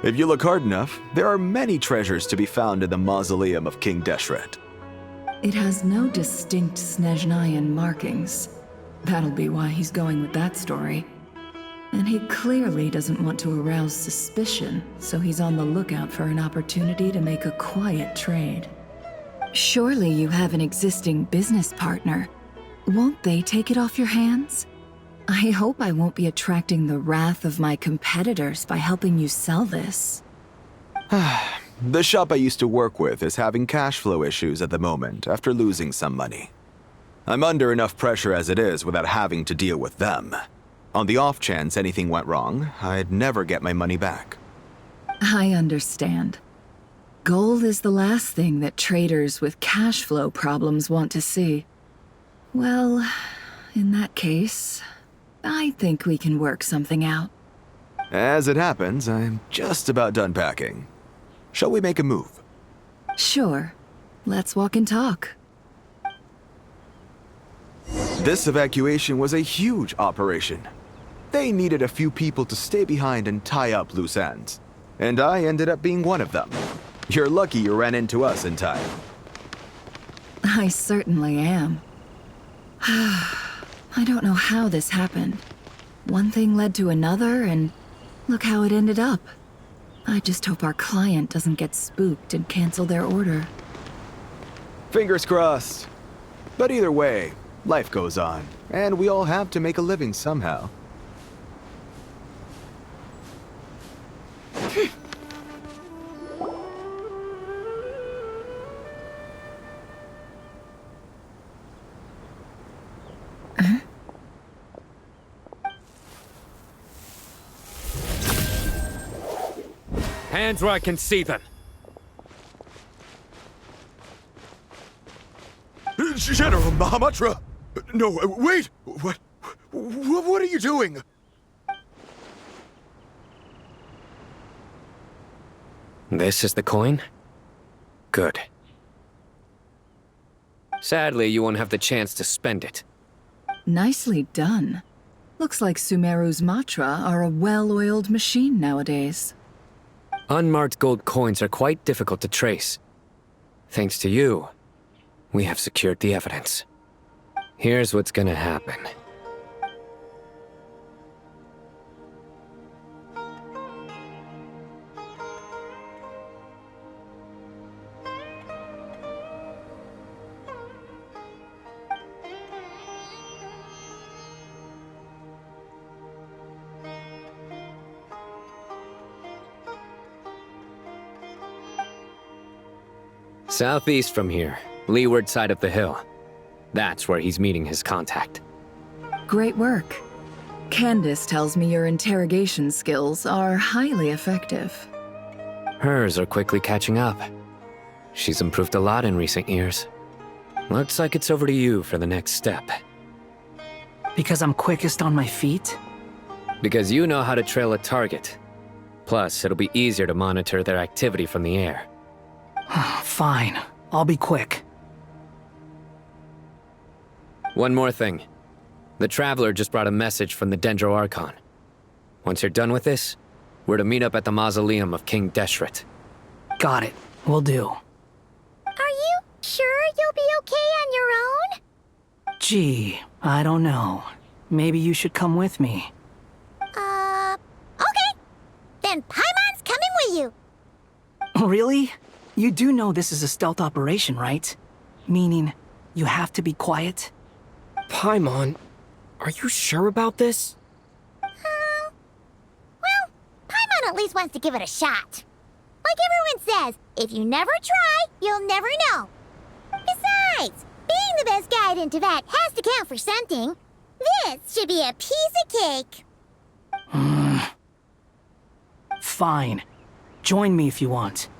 If you look hard enough, there are many treasures to be found in the mausoleum of King Deshret. It has no distinct Snezhnayan markings. That'll be why he's going with that story. And he clearly doesn't want to arouse suspicion, so he's on the lookout for an opportunity to make a quiet trade. Surely you have an existing business partner. Won't they take it off your hands? I hope I won't be attracting the wrath of my competitors by helping you sell this. The shop I used to work with is having cash flow issues at the moment after losing some money. I'm under enough pressure as it is without having to deal with them. On the off chance anything went wrong, I'd never get my money back. I understand. Gold is the last thing that traders with cash flow problems want to see. Well, in that case, I think we can work something out. As it happens, I'm just about done packing. Shall we make a move? Sure. Let's walk and talk. This evacuation was a huge operation. They needed a few people to stay behind and tie up loose ends. And I ended up being one of them. You're lucky you ran into us in time. I certainly am. I don't know how this happened. One thing led to another, and look how it ended up. I just hope our client doesn't get spooked and cancel their order. Fingers crossed. But either way, life goes on, and we all have to make a living somehow. Hands where I can see them. General Mahamatra! No, wait! What are you doing? This is the coin? Good. Sadly, you won't have the chance to spend it. Nicely done. Looks like Sumeru's Matra are a well-oiled machine nowadays. Unmarked gold coins are quite difficult to trace. Thanks to you, we have secured the evidence. Here's what's gonna happen. Southeast from here, leeward side of the hill. That's where he's meeting his contact. Great work. Candace tells me your interrogation skills are highly effective. Hers are quickly catching up. She's improved a lot in recent years. Looks like it's over to you for the next step. Because I'm quickest on my feet? Because you know how to trail a target. Plus, it'll be easier to monitor their activity from the air. Fine. I'll be quick. One more thing. The Traveler just brought a message from the Dendro Archon. Once you're done with this, we're to meet up at the mausoleum of King Deshret. Got it. Will do. Are you sure you'll be okay on your own? Gee, I don't know. Maybe you should come with me. Okay. Then Paimon's coming with you. Really? You do know this is a stealth operation, right? Meaning, you have to be quiet? Paimon, are you sure about this? Well, Paimon at least wants to give it a shot. Like everyone says, if you never try, you'll never know. Besides, being the best guide in Teyvat has to count for something. This should be a piece of cake. Fine. Join me if you want.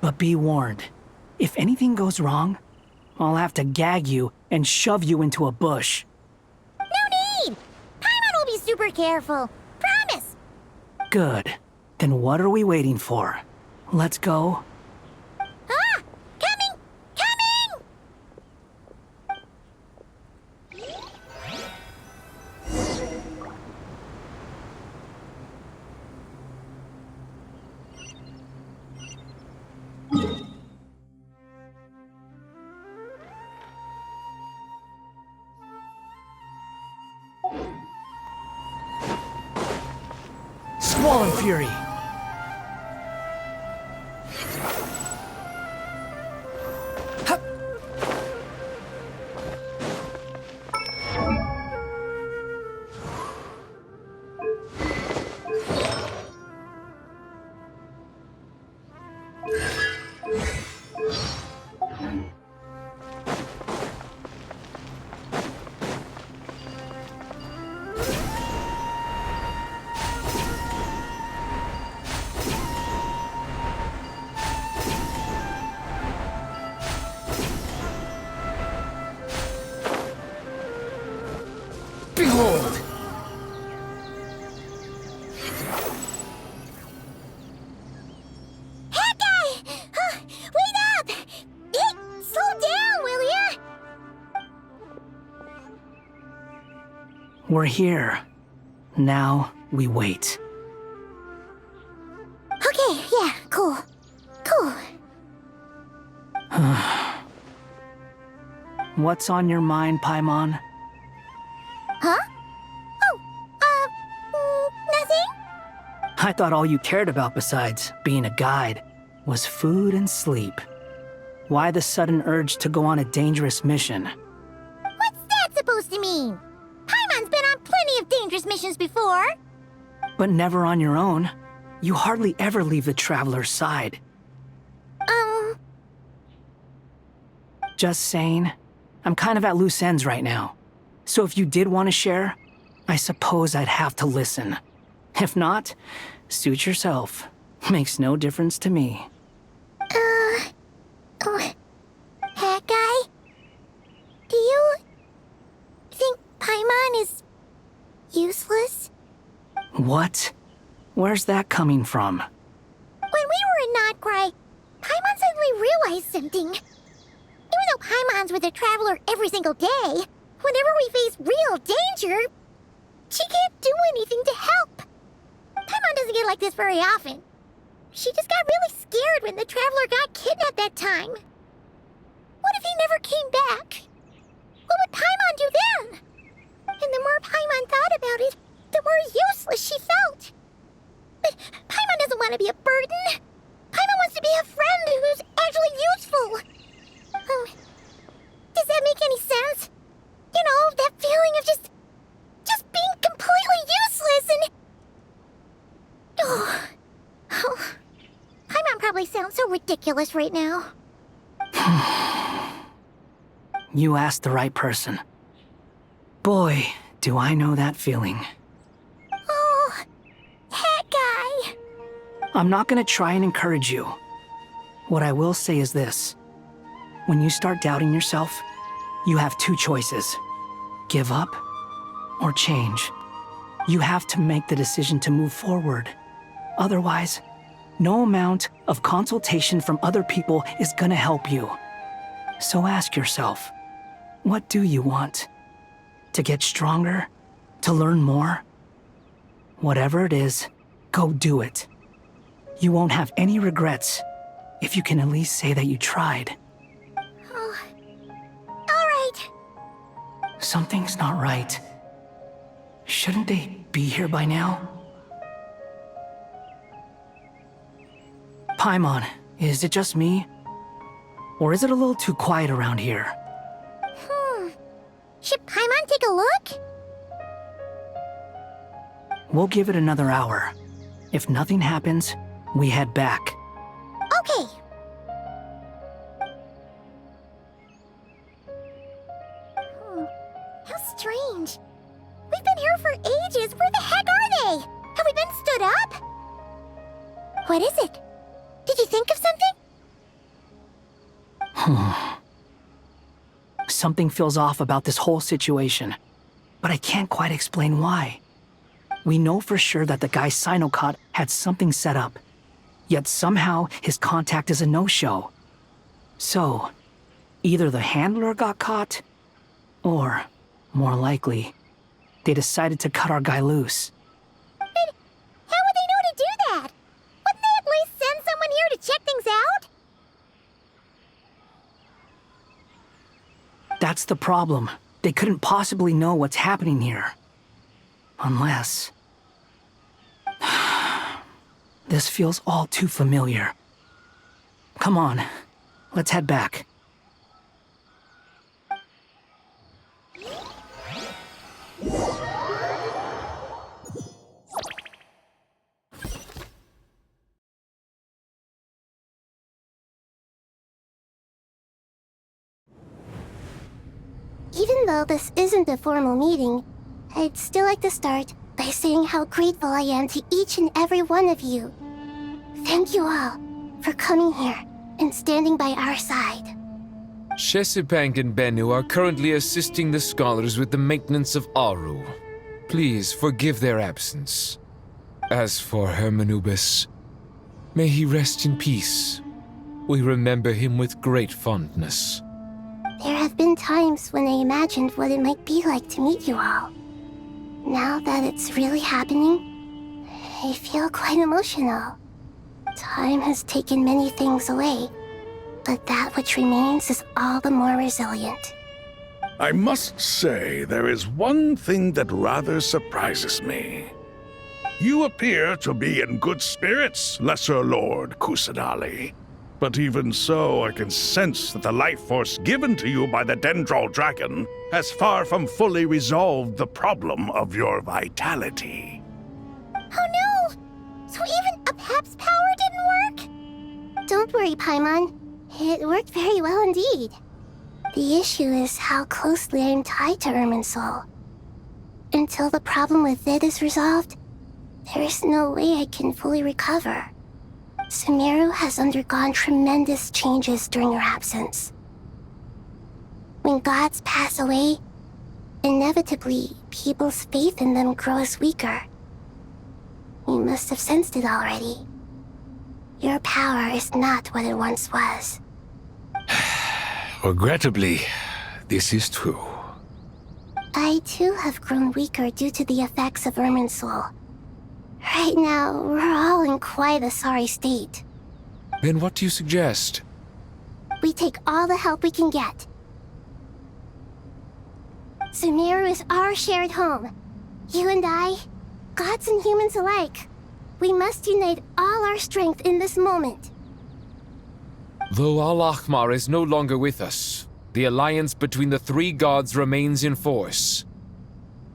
But be warned, if anything goes wrong, I'll have to gag you and shove you into a bush. No need! Paimon will be super careful. Promise! Good. Then what are we waiting for? Let's go. Ah! Coming! Coming! Squall Fury! Huh? We're here. Now we wait. Okay, yeah, cool. Cool. What's on your mind, Paimon? Huh? Nothing? I thought all you cared about besides being a guide was food and sleep. Why the sudden urge to go on a dangerous mission? What's that supposed to mean? Paimon's been on plenty of dangerous missions before. But never on your own. You hardly ever leave the Traveler's side. Just saying. I'm kind of at loose ends right now. So if you did want to share, I suppose I'd have to listen. If not, suit yourself. Makes no difference to me. Hat guy? Do you think Paimon is useless? What? Where's that coming from? When we were in Notcry, Paimon suddenly realized something. Even though Paimon's with the Traveler every single day, whenever we face real danger, she can't do anything to help. Paimon doesn't get like this very often. She just got really scared when the Traveler got kidnapped that time. What if he never came back? What would Paimon do then? And the more Paimon thought about it, the more useless she felt. But Paimon doesn't want to be a burden. Paimon wants to be a friend who's actually useful. Does that make any sense? You know, that feeling of just being completely useless and... Oh. Paimon probably sounds so ridiculous right now. You asked the right person. Boy, do I know that feeling. Oh, Hat Guy. I'm not gonna try and encourage you. What I will say is this. When you start doubting yourself, you have two choices. Give up or change. You have to make the decision to move forward. Otherwise, no amount of consultation from other people is gonna help you. So ask yourself, what do you want? To get stronger? To learn more? Whatever it is, go do it. You won't have any regrets if you can at least say that you tried. Oh. All right. Something's not right. Shouldn't they be here by now? Paimon, is it just me? Or is it a little too quiet around here? Should Paimon take a look? We'll give it another hour. If nothing happens, we head back. Okay. How strange. We've been here for ages. Where the heck are they? Have we been stood up? What is it? Did you think of something? Something feels off about this whole situation, but I can't quite explain why. We know for sure that the guy Sinocot had something set up, yet somehow his contact is a no-show. So, either the handler got caught, or, more likely, they decided to cut our guy loose. But how would they know to do that? Wouldn't they at least send someone here to check things out? That's the problem. They couldn't possibly know what's happening here. Unless... This feels all too familiar. Come on, let's head back. Even though this isn't a formal meeting, I'd still like to start by saying how grateful I am to each and every one of you. Thank you all for coming here and standing by our side. Shesipank and Bennu are currently assisting the scholars with the maintenance of Aru. Please forgive their absence. As for Hermanubis, may he rest in peace. We remember him with great There have been times when I imagined what it might be like to meet you all. Now that it's really happening, I feel quite emotional. Time has taken many things away, but that which remains is all the more resilient. I must say, there is one thing that rather surprises me. You appear to be in good spirits, Lesser Lord Kusanali. But even so, I can sense that the life force given to you by the Dendral Dragon has far from fully resolved the problem of your vitality. Oh no! So even a Pep's power didn't work? Don't worry, Paimon. It worked very well indeed. The issue is how closely I am tied to Irminsul. Until the problem with it is resolved, there is no way I can fully recover. Sumeru has undergone tremendous changes during her absence. When gods pass away, inevitably, people's faith in them grows weaker. You must have sensed it already. Your power is not what it once was. Regrettably, this is true. I too have grown weaker due to the effects of Irminsul. Right now, we're all in quite a sorry state. Then what do you suggest? We take all the help we can get. Sumeru is our shared home. You and I, gods and humans alike. We must unite all our strength in this moment. Though Al-Ahmar is no longer with us, the alliance between the three gods remains in force.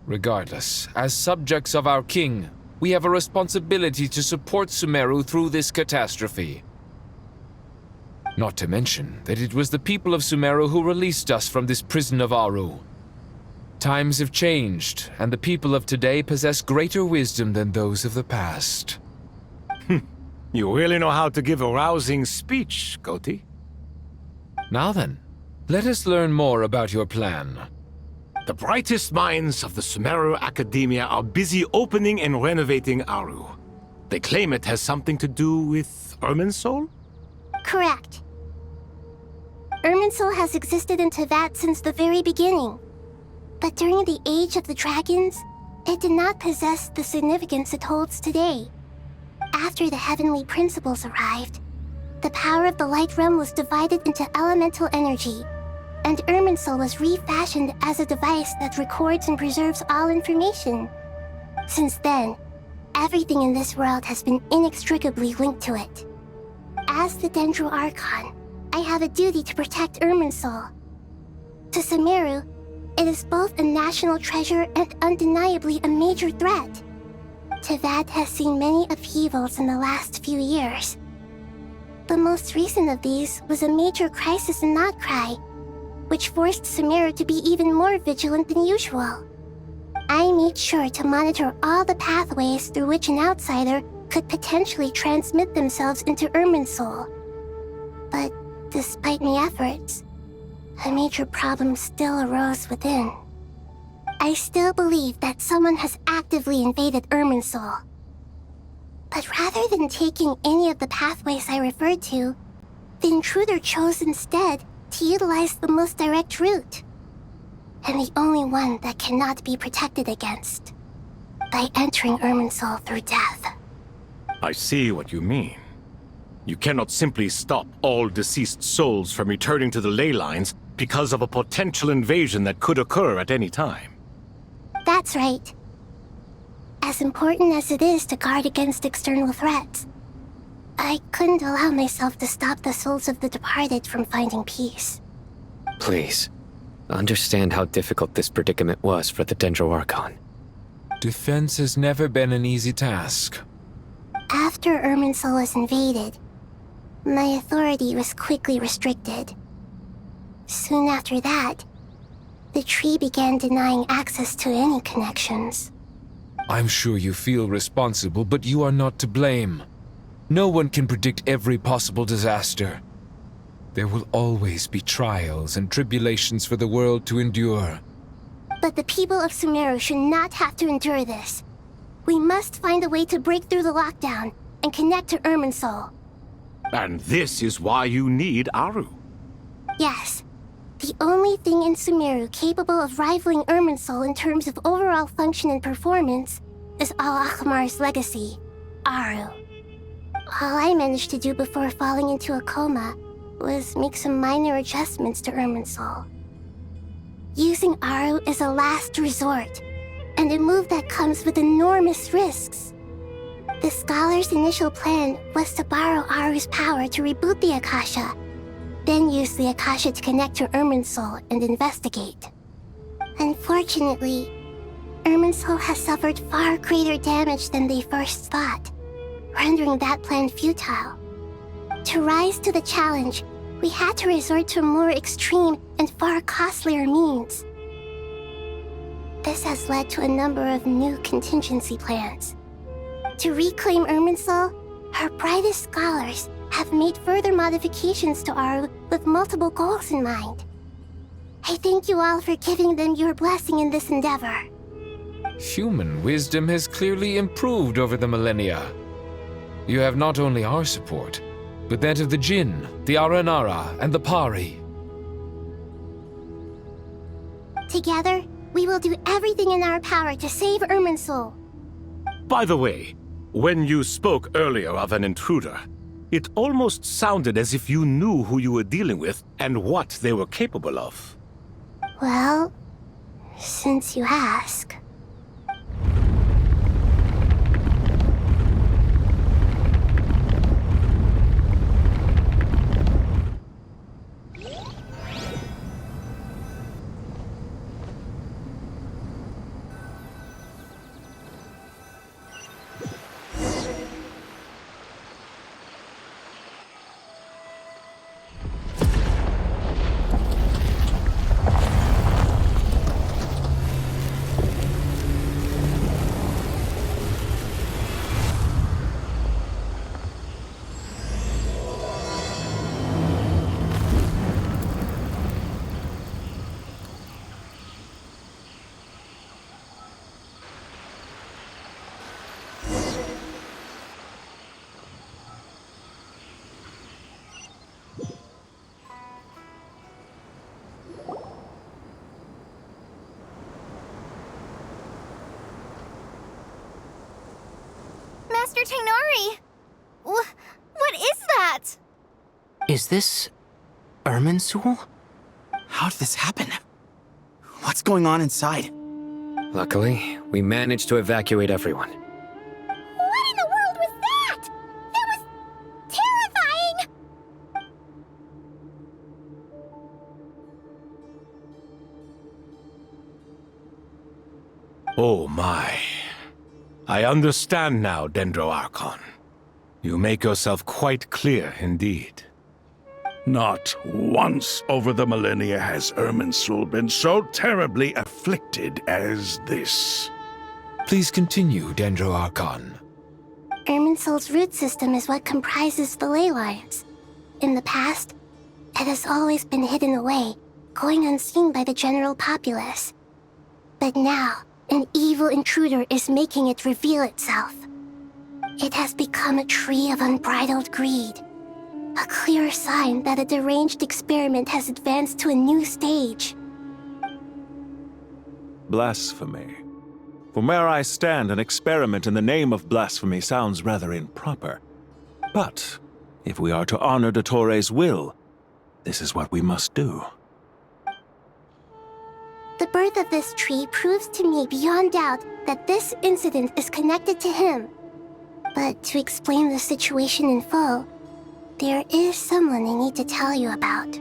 Regardless, as subjects of our king, we have a responsibility to support Sumeru through this catastrophe. Not to mention that it was the people of Sumeru who released us from this prison of Aru. Times have changed, and the people of today possess greater wisdom than those of the past. You really know how to give a rousing speech, Goti. Now then, let us learn more about your plan. The brightest minds of the Sumeru Academia are busy opening and renovating Aru. They claim it has something to do with Irminsul? Correct. Irminsul has existed in Teyvat since the very beginning. But during the Age of the Dragons, it did not possess the significance it holds today. After the heavenly principles arrived, the power of the Light Realm was divided into elemental energy, and Irminsul was refashioned as a device that records and preserves all information. Since then, everything in this world has been inextricably linked to it. As the Dendro Archon, I have a duty to protect Irminsul. To Sumeru, it is both a national treasure and undeniably a major threat. Teyvat has seen many upheavals in the last few years. The most recent of these was a major crisis in Notcry, which forced Sumeru to be even more vigilant than usual. I made sure to monitor all the pathways through which an outsider could potentially transmit themselves into Irminsul. But despite my efforts, a major problem still arose within. I still believe that someone has actively invaded Irminsul. But rather than taking any of the pathways I referred to, the intruder chose instead to utilize the most direct route, and the only one that cannot be protected against, by entering Irminsul through death. I see what you mean. You cannot simply stop all deceased souls from returning to the ley lines because of a potential invasion that could occur at any time. That's right. As important as it is to guard against external threats, I couldn't allow myself to stop the souls of the departed from finding peace. Please, understand how difficult this predicament was for the Dendro Archon. Defense has never been an easy task. After Irminsul was invaded, my authority was quickly restricted. Soon after that, the tree began denying access to any connections. I'm sure you feel responsible, but you are not to blame. No one can predict every possible disaster. There will always be trials and tribulations for the world to endure. But the people of Sumeru should not have to endure this. We must find a way to break through the lockdown and connect to Irminsul. And this is why you need Aru. Yes. the only thing in Sumeru capable of rivaling Irminsul in terms of overall function and performance is Al-Akhmar's legacy, Aru. All I managed to do before falling into a coma was make some minor adjustments to Irminsul. Using Aru is a last resort, and a move that comes with enormous risks. The Scholar's initial plan was to borrow Aru's power to reboot the Akasha, then use the Akasha to connect to Irminsul and investigate. Unfortunately, Irminsul has suffered far greater damage than they first thought, rendering that plan futile. To rise to the challenge, we had to resort to a more extreme and far costlier means. This has led to a number of new contingency plans. To reclaim Irminsul, our brightest scholars have made further modifications to Aru with multiple goals in mind. I thank you all for giving them your blessing in this endeavor. Human wisdom has clearly improved over the millennia. You have not only our support, but that of the Jinn, the Aranara, and the Pari. Together, we will do everything in our power to save Irminsul. By the way, when you spoke earlier of an intruder, it almost sounded as if you knew who you were dealing with and what they were capable of. Well, since you ask. Master Tainari! What is that? Is this Irminsul? How did this happen? What's going on inside? Luckily, we managed to evacuate everyone. What in the world was that? That was terrifying! Oh my. I understand now, Dendro Archon. You make yourself quite clear indeed. Not once over the millennia has Irminsul been so terribly afflicted as this. Please continue, Dendro Archon. Irminsul's root system is what comprises the ley lines. In the past, it has always been hidden away, going unseen by the general populace. But now, an evil intruder is making it reveal itself. It has become a tree of unbridled greed. A clear sign that a deranged experiment has advanced to a new stage. Blasphemy. From where I stand, an experiment in the name of blasphemy sounds rather improper. But, if we are to honor Dottores' will, this is what we must do. The birth of this tree proves to me beyond doubt that this incident is connected to him. But to explain the situation in full, there is someone I need to tell you about.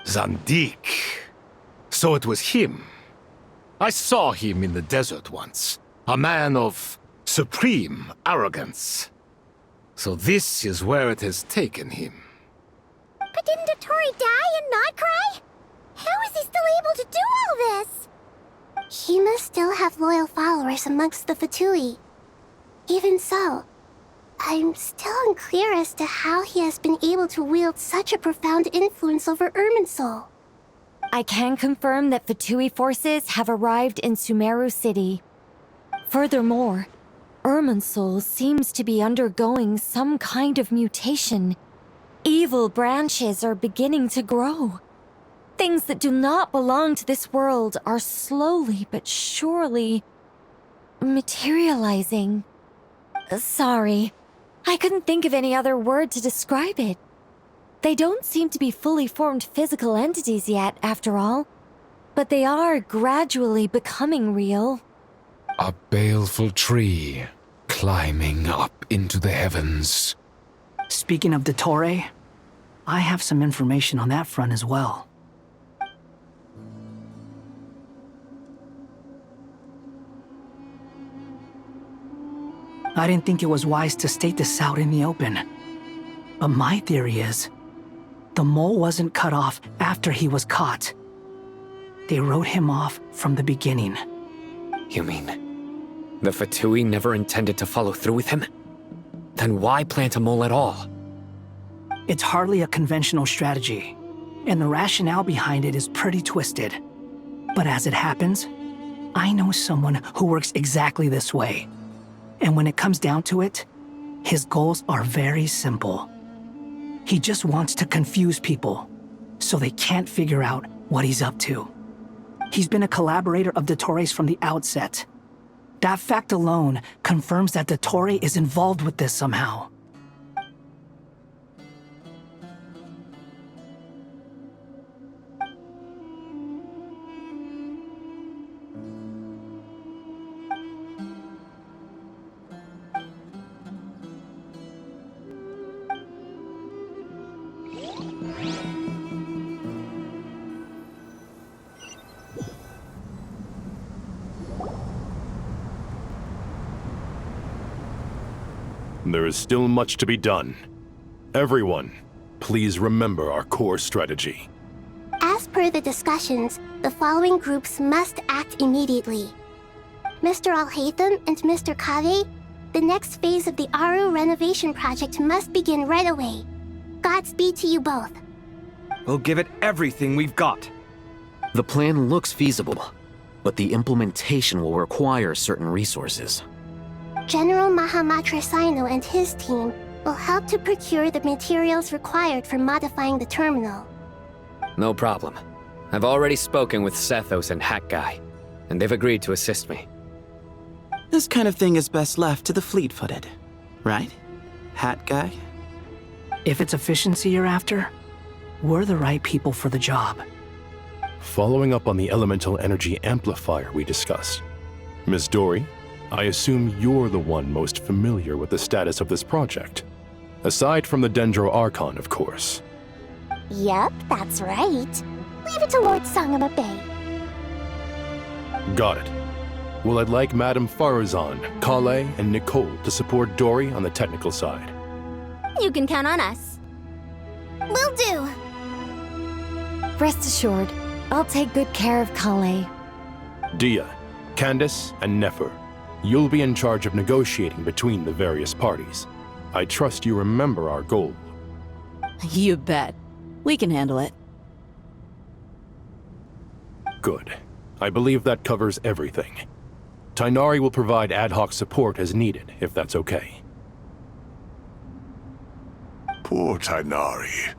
Zandik. So it was him. I saw him in the desert once. A man of supreme arrogance. So this is where it has taken him. But didn't Dottori die and not cry? How is he still able to do all this? He must still have loyal followers amongst the Fatui. Even so, I'm still unclear as to how he has been able to wield such a profound influence over Irminsul. I can confirm that Fatui forces have arrived in Sumeru City. Furthermore, Irminsul seems to be undergoing some kind of mutation. Evil branches are beginning to grow. Things that do not belong to this world are slowly but surely materializing. Sorry, I couldn't think of any other word to describe it. They don't seem to be fully formed physical entities yet, after all, but they are gradually becoming real. A baleful tree climbing up into the heavens. Speaking of Dottore, I have some information on that front as well. I didn't think it was wise to state this out in the open. But my theory is, the mole wasn't cut off after he was caught. They wrote him off from the beginning. You mean, the Fatui never intended to follow through with him? Then why plant a mole at all? It's hardly a conventional strategy, and the rationale behind it is pretty twisted. But as it happens, I know someone who works exactly this way. And when it comes down to it, his goals are very simple. He just wants to confuse people, so they can't figure out what he's up to. He's been a collaborator of Dottore's from the outset. That fact alone confirms that Dottore is involved with this somehow. There is still much to be done. Everyone, please remember our core strategy. As per the discussions, the following groups must act immediately. Mr. Alhaitham and Mr. Kave, the next phase of the Aru renovation project must begin right away. Godspeed to you both. We'll give it everything we've got. The plan looks feasible, but the implementation will require certain resources. General Mahamatra Sino and his team will help to procure the materials required for modifying the terminal. No problem. I've already spoken with Sethos and Hat Guy, and they've agreed to assist me. This kind of thing is best left to the fleet-footed, right, Hat Guy? If it's efficiency you're after, we're the right people for the job. Following up on the elemental energy amplifier we discussed, Ms. Dory, I assume you're the one most familiar with the status of this project. Aside from the Dendro Archon, of course. Yep, that's right. Leave it to Lord Sangama Bay. Got it. Well, I'd like Madame Farazan, Kale, and Nicole to support Dory on the technical side. You can count on us. Will do. Rest assured, I'll take good care of Kale. Dia, Candace, and Nefer, you'll be in charge of negotiating between the various parties. I trust you remember our goal. You bet. We can handle it. Good. I believe that covers everything. Tainari will provide ad hoc support as needed, if that's okay. Poor Tainari.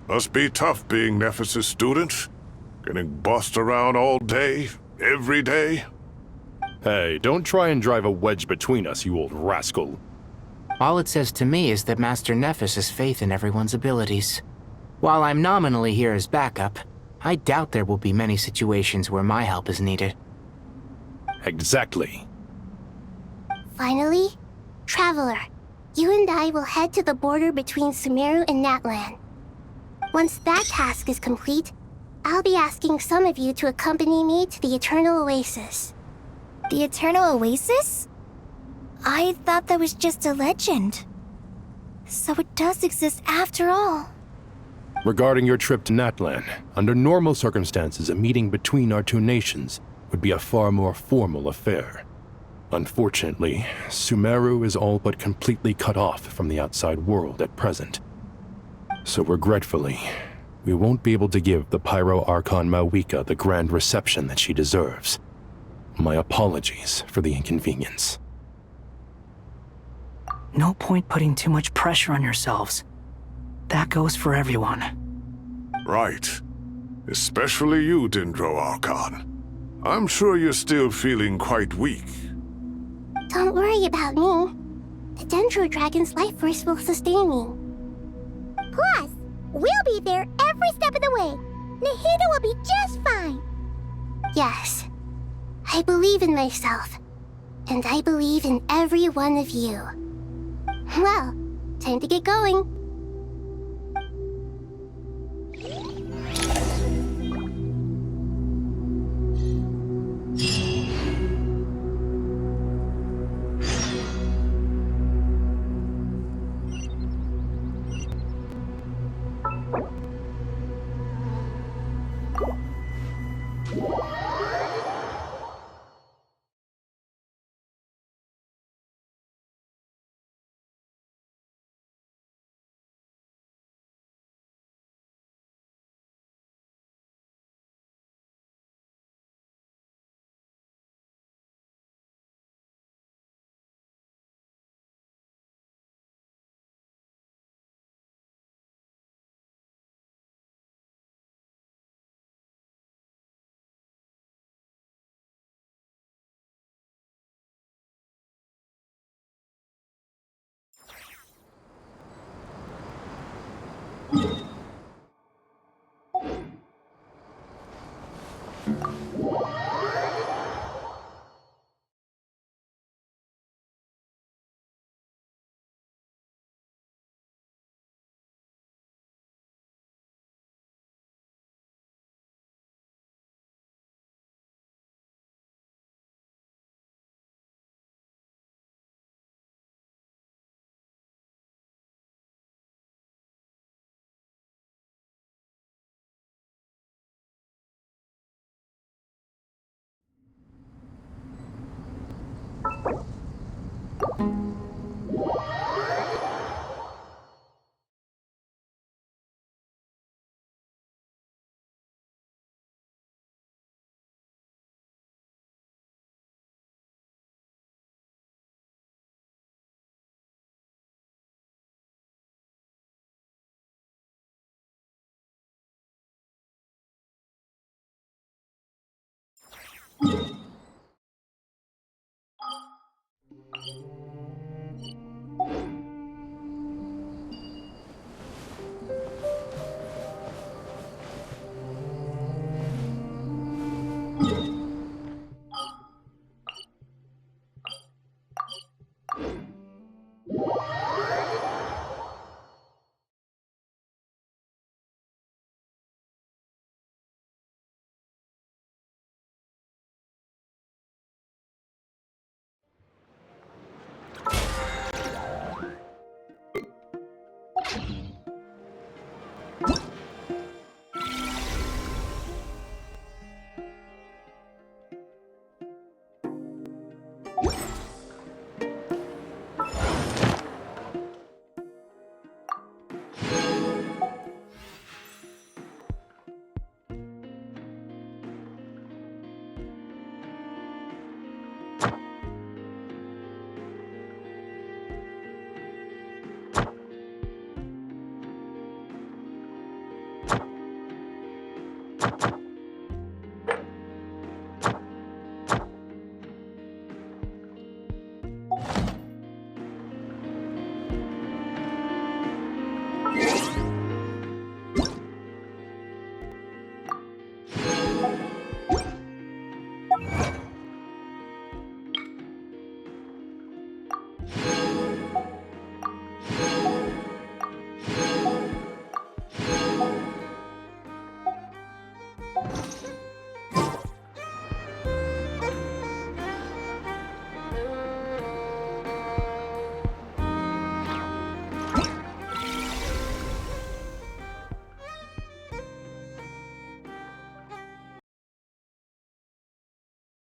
Must be tough being Nephis' student. Getting bossed around all day, every day. Hey, don't try and drive a wedge between us, you old rascal. All it says to me is that Master Nephis has faith in everyone's abilities. While I'm nominally here as backup, I doubt there will be many situations where my help is needed. Exactly. Finally, Traveler, you and I will head to the border between Sumeru and Natlan. Once that task is complete, I'll be asking some of you to accompany me to the Eternal Oasis. The Eternal Oasis? I thought that was just a legend. So it does exist after all. Regarding your trip to Natlan, under normal circumstances, a meeting between our two nations would be a far more formal affair. Unfortunately, Sumeru is all but completely cut off from the outside world at present. So regretfully, we won't be able to give the Pyro Archon Mawika the grand reception that she deserves. My apologies for the inconvenience. No point putting too much pressure on yourselves. That goes for everyone. Right. Especially you, Dendro Archon. I'm sure you're still feeling quite weak. Don't worry about me. The Dendro Dragon's life force will sustain me. Plus, we'll be there every step of the way. Nahida will be just fine. Yes, I believe in myself. And I believe in every one of you. Well, time to get going.